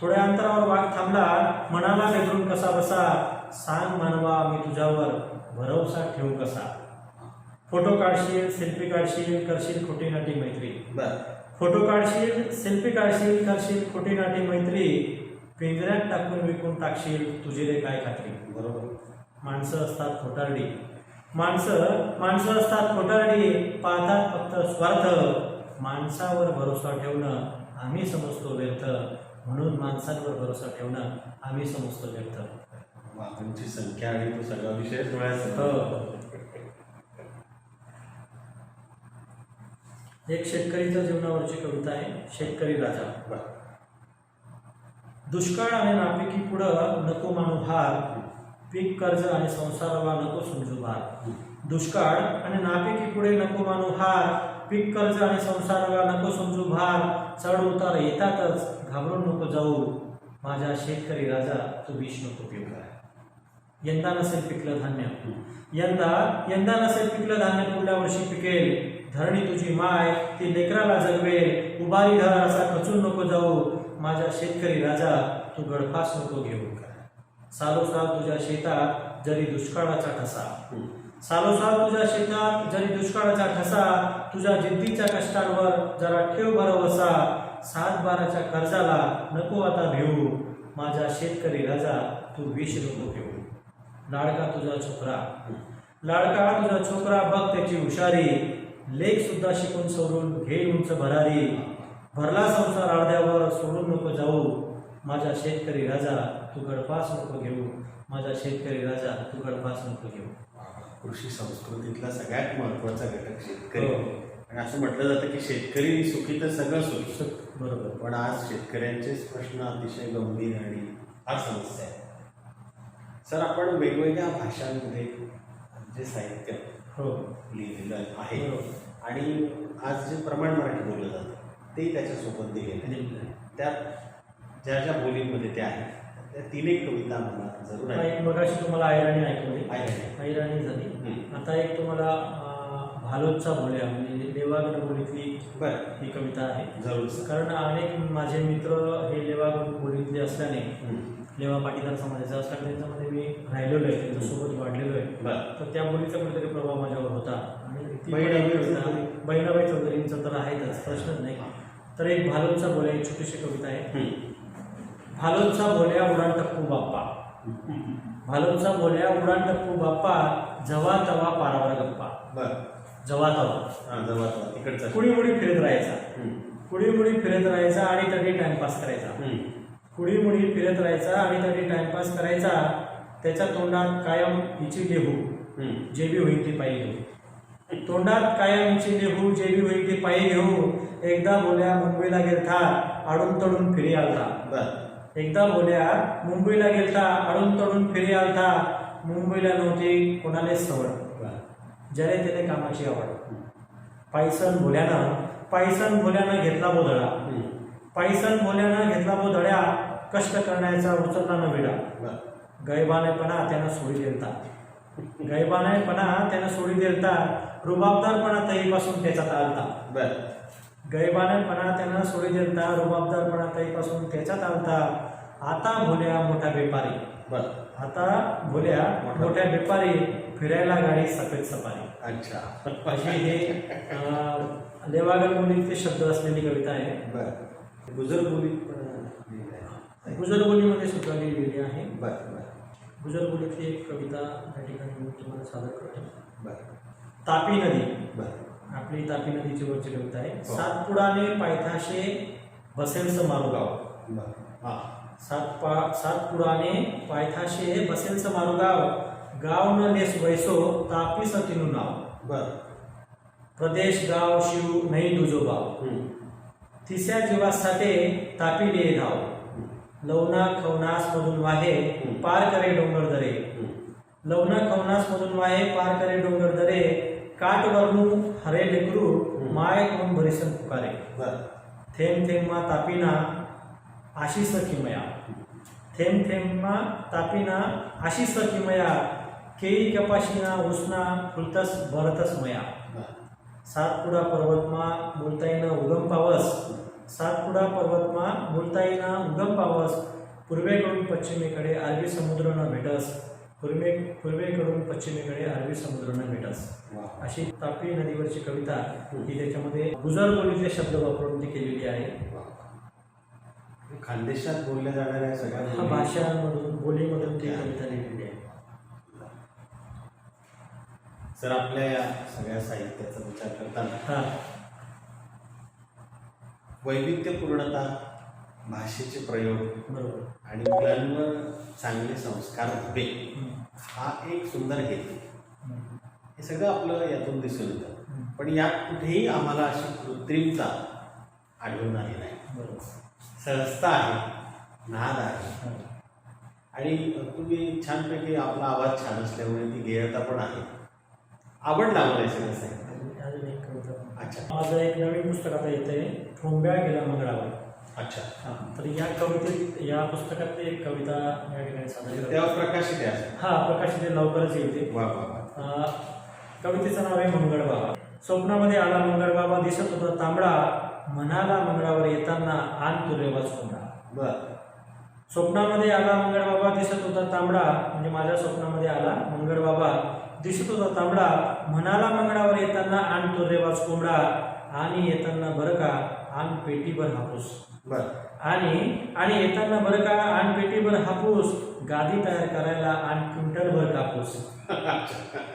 थोड्या अंतरावर वाघ थांबला, म्हणाला बेदरून कसा बसा, सांग मानवा मी तुझ्यावर भरोसा ठेवू कसा. फोटो काढशील सेल्फी काढशील करशील खोटी नाटी मैत्री, फोटो काढशील सेल्फी काढशील करशील खोटी नाटी मैत्री, पिंजऱ्यात टाकून विकून टाकशील तुझी रे काय खात्री. बरोबर. माणसं असतात खोटारडी, माणसं असतात खोटारडी, पाहतात फक्त स्वार्थ, माणसावर भरोसा ठेवणं आम्ही समजतो व्यर्थ, म्हणून माणसांवर भरोसा ठेवणं आम्ही समजतो व्यर्थ. वाघांची संख्या आणि तो सगळा विषय डोळ्यासमोर. एक शेतकरीच्या जीवनावरची कविता आहे, शेतकरी राजा. दुष्काळ आणि नापिकी पुढं नको मानू भार, पीक कर्ज आणि संसाराला नको समजू भार. दुष्काळ आणि नापिकी पुढे नको मानू हार, पीक कर्ज आणि संसाराला नको समजू भार. चढ उतार येतातच घाबरून नको जाऊ, माझ्या शेतकरी राजा तू विष नको पिऊ. यंदा नसेल पिकलं धान्य, यंदा नसेल पिकलं धान्य, पुढल्या वर्षी पिकेल. धरणी तुझी माय ती लेकराला जगवेल, उभारी धर असा खचून नको जाऊ, माझ्या शेतकरी राजा तू गडफास नको घेऊ. सालोसाल तुझ्या शेतात जरी दुष्काळाचा ठसा, सालोसाल तुझ्या शेतात जरी दुष्काळाचा ठसा, तुझ्या जिद्दीच्या कष्टांवर जरा ठेव भरवसा. 7-12च्या कर्जाला नको आता भिऊ, माझ्या शेतकरी राजा तू विष नको घेऊ. लाडका तुझा छोकरा, लाडका तुझा छोकरा बघ त्याची हुशारी, लेख सुद्धा शिकून सोडून घे उंच भरारी. भरला संसार अर्ध्यावर सोडून नको जाऊ, माझ्या शेतकरी राजा तू गडपास नको घेऊ, माझा शेतकरी राजा तू गडपास नको घेऊ. कृषी संस्कृतीतला सगळ्यात महत्वाचा घटक शेतकरी. आणि असं म्हटलं जातं की शेतकरी सुखी तर सगळं सुखी. बरोबर. पण आज शेतकऱ्यांचेच प्रश्न अतिशय गंभीर आणि फार समस्या आहे. सर, आपण वेगवेगळ्या भाषांमध्ये जे साहित्य लिहिलेलं आहे आणि आज जे प्रमाण मराठी बोललं जातं ते त्याच्यासोबत दिलेलं आहे. त्यात ज्या ज्या बोलींमध्ये ते आहेत त्या 3 एक कविता मला जरूर आहे. मगाशी तुम्हाला ऐराणी ऐकवली, ऐराणी झाली. आता एक तुम्हाला भालोदचा बोल्या म्हणजे देवागड बोलीतली ही कविता आहे. जरूर. कारण अनेक माझे मित्र हे देवागड बोलीतले असल्याने लेवा पाटीदार समाजाचा असला त्यांच्यामध्ये मी राहिलेलो आहे, त्यांच्यासोबत वाढलेलो आहे. बरं. तर त्या बोलीचा कुठेतरी प्रभाव माझ्यावर होता. आणि ती बहिणाबाई कविता चौधरी. बहिणाबाई चौधरींचं तर आहेतच, प्रश्नच नाही. तर एक भालोलचा भोल्या एक छोटीशी कविता आहे. भालोलचा भोल्या उडान टप्पू बाप्पा, भालोलचा भोल्या उडान टप्पू बाप्पा, जवा तवा पारावर गप्पा. बरं. जवा तवा हां, जवळ तिकडचा. कुडी मुडी फिरत राहायचा, कुडी मुडी फिरत राहायचा आणि तरी टाइमपास करायचा. कुडी मुडी फिरत राहायचा आणि तरी टाइमपास करायचा. त्याच्या तोंडात कायम हिची लेहू, जे बी होईल ती पायी घेऊ. तोंडात कायम हिची लेहू, जे बी होईल ती पायी घेऊ. एकदा बोल्या मुंबईला गेलता, आडून तडून फिरी आलता. बरं. एकदा बोल्या मुंबईला गेलता, आडून तडून फिरी आलता. मुंबईला नव्हती कोणालाच सवड, ज्याने त्याने कामाची आवड. पायसन भोल्यानं घेतला बोधळा, पायसन भोल्यानं घेतला बोधळ्या. कष्ट करण्याचा उचलला न विडा. गैबानेपणा त्यानं सोडी देलता, गैबानेपणा त्यानं सोडी देलता. रुबाबदारपणा तईपासून त्याच्यात आलता. गैबानेपणा त्यानं सोडी देलता, रुबाबदारपणा तईपासून त्याच्यात आलता. आता भोल्या मोठा व्यापारी, आता भोल्या मोठ्या व्यापारी. फिरायला गाडी सफेद सफारी. अच्छा. अशी हे लेवागड बोलीतले शब्द असलेली कविता आहे. गुजर बोलीत गुजर बोलीमध्ये सुद्धा लिहिलेली आहे. बरं. गुजर बोलीतली एक कविता या ठिकाणी मी तुम्हाला सादर करतो. बरं. तापी नदी, बरं. आपली तापी नदीची वरची कविता आहे. सातपुडाने पायथाशे बसेलस मारुगाव. सातपुडाने पायथाशे बसेलस मारुगाव. गाव न लेस वैसो तापी सतीनु नाव. प्रदेश गाव शिव नाही तुझो भाव. तिसऱ्या जीवासाठी तापी ले धाव. लवना खवनास मधून वाहे पार करे डोंगर दरे. लवना खवनास मधून वाहे पार करे डोंगर दरे. काट वरणू हरे लेकरू माय कोण भरिसन पुकारे. थेंब थेंबमा तापीना आशिष किमया. थेंब थेंबमा तापीना आशिष किमया. केई कपाशीना उसना फुलतस भरतस मया. सातपुडा पर्वतमा बोलताईना उगम पावस. सातपुडा पर्वतमा बोलताईना उगम पावस. पूर्वेकडून पश्चिमेकडे अरबी समुद्र न भेटस. पूर्वेकडून पश्चिमेकडे अरबी समुद्र न भेटस. अशी तापी नदीवरची कविता ही त्याच्यामध्ये गुजर बोलीचे शब्द वापरून ती केलेली आहे. खानदेशात बोलल्या जाणाऱ्या सगळ्या भाषांमधून बोलीमधून ती कविता लिहिलेली आहे. सर, आपल्या या सगळ्या साहित्याचा विचार करताना वैविध्यपूर्णता, भाषेचे प्रयोग बरोबर आणि मुलांवर चांगले संस्कार व्हावे हा एक सुंदर हेतू. हे सगळं आपलं यातून दिसून येतं. पण यात कुठेही आम्हाला अशी कृत्रिमता आढळून आली नाही. बरोबर. सहजता आहे, नाद आहे. आणि तुम्ही छानपैकी आपला आवाज छान असल्यामुळे ती गेयता पण आहे. आवडला मला हे सगळं साहित्य. अजून एक कविता. अच्छा. माझं एक नवीन पुस्तक आता येते, ठोंब्या गेला मंगळावर. अच्छा. तर या कवितेत, या पुस्तकातली एक कविता या ठिकाणी सादर करतो. तेव्हा प्रकाशित आहे. प्रकाशित लवकरच येते. वा वा वा. कवितेचं नाव आहे मंगळ बाबा. स्वप्नामध्ये आला मंगळ बाबा, दिसत होता तांबडा. म्हणाला मंगळावर येताना आण तुले वाचकोंडा. बरं. स्वप्नामध्ये आला मंगळ बाबा, दिसत होता तांबडा. म्हणजे माझ्या स्वप्नामध्ये आला मंगळ बाबा, दिसत होता तांबडा. म्हणाला मंगळावर येताना आण तुले वाचकोंडा. आणि येताना बरं का आण पेटीभर हापूस. आणि येताना बरं का आण पेटीभर हापूस. गादी तयार करायला आण क्विंटलभर कापूस.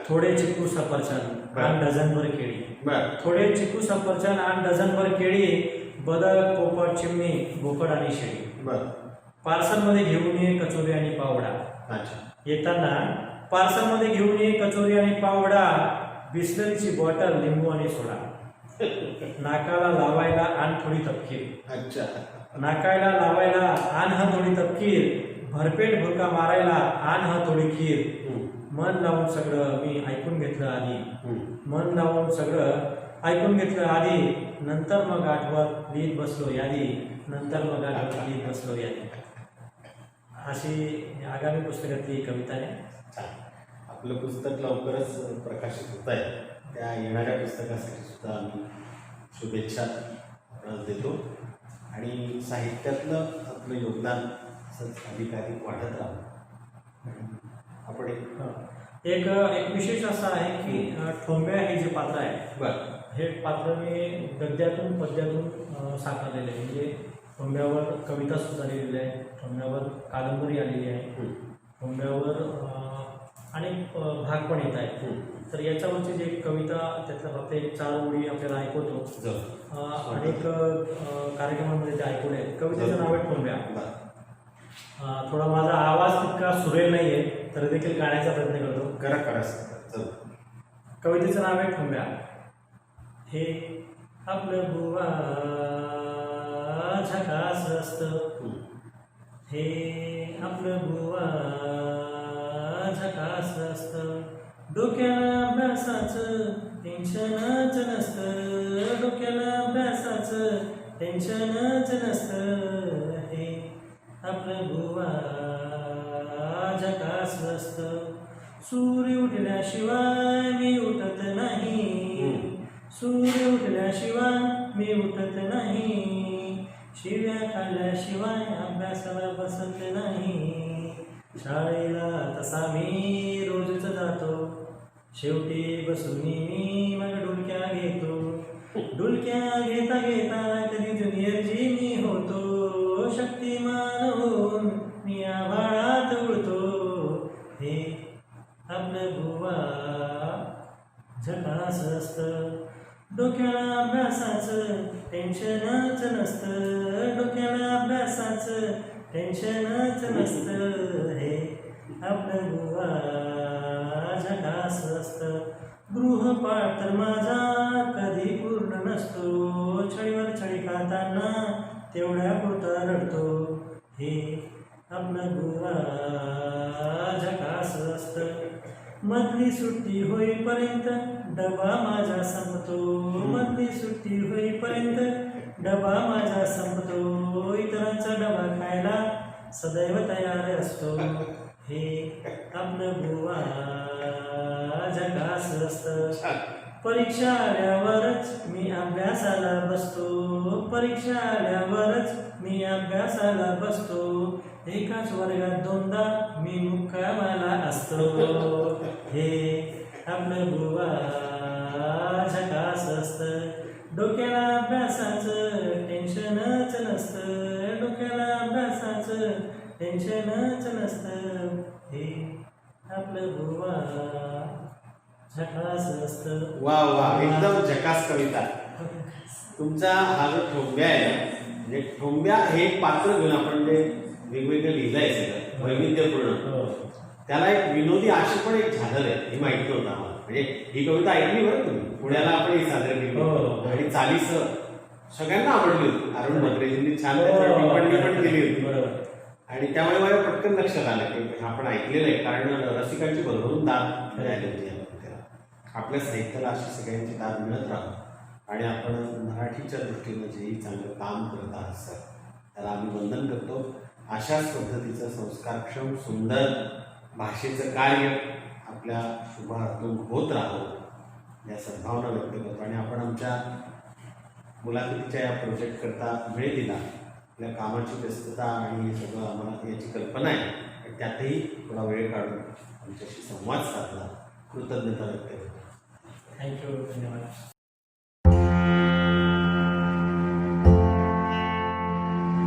थोडे चिकू सफरचंद आण डझनभर केळी. थोडे चिकू सफरचंद आण डझनभर केळी. बदक, पोपट, चिमणी, बोकड आणि शेळी. पार्सलमध्ये घेऊन ये कचोरी आणि पावडा. येताना पार्सलमध्ये घेऊन ये कचोरी आणि पावडा. बिस्लरीची बॉटल, लिंबू आणि सोडा. नाकाला लावायला आण थोडी तपकीर. अच्छा. नाकायला लावायला आण हा थोडी तपकीर. भरपेट भुरका मारायला आण हा थोडी खीर. मन लावून सगळं मी ऐकून घेतलं आधी. मन लावून सगळं ऐकून घेतलं आधी. नंतर मग आठवत लिहित बसलो यादी. नंतर मग आठवत लिहित बसलो यादी. अशी आगामी पुस्तकातली कविता आहे. आपलं पुस्तक लवकरच प्रकाशित होत आहे. त्या येणाऱ्या पुस्तकासाठी सुद्धा आम्ही शुभेच्छा देतो. आणि साहित्यातलं आपलं योगदान असंच अधिकाधिक वाढत राहू. आपण एक विशेष असं आहे की ठोंब्या हे जे पात्र आहे बरं हे पात्र मी गद्यातून पद्यातून साकारलेलं आहे. म्हणजे ठोंब्यावर कविता सुद्धा लिहिलेली आहे, ठोंब्यावर कादंबरी आलेली आहे, ठोंब्यावर अनेक भाग पण येत आहेत. तर याच्यावरची जी कविता त्यातल्या फक्त एक 4 ओळी आपल्याला ऐकवतो. अनेक कार्यक्रमांमध्ये ते ऐकवले आहेत. कवितेचं नाव आहे ठोंब्या. थोडा माझा आवाज तितका सुरेल नाही आहे तर देखील गाण्याचा प्रयत्न करतो. करा. कवितेचं नाव आहे ठोंब्या. हे आपलं बुवा झकास असतं, हे आपलं बुवा झकास असतं, डोक्याला अभ्यासाचं टेन्शनच नसतं, डोक्याला अभ्यासाचं टेन्शनच नसतं, हे आपलं बुवा झकास असतं. सूर्य उठल्याशिवाय मी उठत नाही, सूर्य उठल्याशिवाय मी उठत नाही, शिव्या खाल्ल्याशिवाय अभ्यासाला बसत नाही. शाळेला तसा मी रोजच जातो, शेवटी बसून मी मग डुलक्या घेतो, डुलक्या घेता घेता कधी ज्युनियर जी मी होतो, शक्तिमान होऊन मी आभाळात उडतो, हे आपलं बुवा झकास असतं. डोक्याला अभ्यासाचं टेन्शनच नसतं, डोक्याला अभ्यासाचं टेन्शनच नसतं, हे आपलं बुवा झकास असतं. गृहपाठ तर माझा कधी पूर्ण नसतो, छळीवर छळी खाताना तेवढ्या पुरता रडतो, हे आपलं बुवा झकास असतं. मधली सुट्टी होईपर्यंत डबा माझा संपतो, मधली सुट्टी होईपर्यंत डबा माझा संपतो, इतरांचा डबा खायला सदैव तयार असतो, हे आपलं बुवा झकास असतं. परीक्षा आल्यावरच मी अभ्यासाला बसतो, परीक्षा आल्यावरच मी अभ्यासाला बसतो, एकाच वर्गात 2दा मी मुक्कामाला असतो, हे आपलं बुवा झकास असतं. डोक्याला अभ्यासाचं टेन्शनच नसतं, डोक्याला अभ्यासाचं टेन्शनच नसतं, हे आपलं बुवा झकास असतं. वा वा, एकदम झकास कविता. तुमचा हा जो ठोंब्या आहे म्हणजे ठोंब्या हे एक पात्र घेऊन आपण जे वेगवेगळं लिहिलंय सगळं वैविध्यपूर्ण, त्याला एक विनोदी अशी पण एक झालर आहे, हे माहिती नव्हतं आम्हाला. म्हणजे ही कविता ऐकली बरं तुम्ही, पुण्याला आपण ही सादर केली आणि चालीस सगळ्यांना आवडली होती. अरुण म्हात्रेजींनी छान टिप्पणी पण केली होती आणि त्यामुळे मला पटकन लक्षात आलं की आपण ऐकलेलं आहे, कारण रसिकांची भरभरून दाद मिळाली होती या कवितेला. आपल्या साहित्याला अशी सगळ्यांची दाद मिळत राहू आणि आपण मराठीच्या दृष्टीनं जेही चांगलं काम करत आहात सर, त्याला आम्ही वंदन करतो. अशाच पद्धतीचं संस्कारक्षम सुंदर भाषेचं कार्य आपल्या शुभ हातून होत राहावं या सद्भावना व्यक्त करतो. आणि आपण आमच्या मुलाखतीच्या या प्रोजेक्ट करता वेळ दिला, आपल्या कामाची व्यस्तता आणि हे सगळं आम्हाला याची कल्पना आहे, आणि त्यातही थोडा वेळ काढून आमच्याशी संवाद साधला, कृतज्ञता व्यक्त करतो. थँक्यू, धन्यवाद.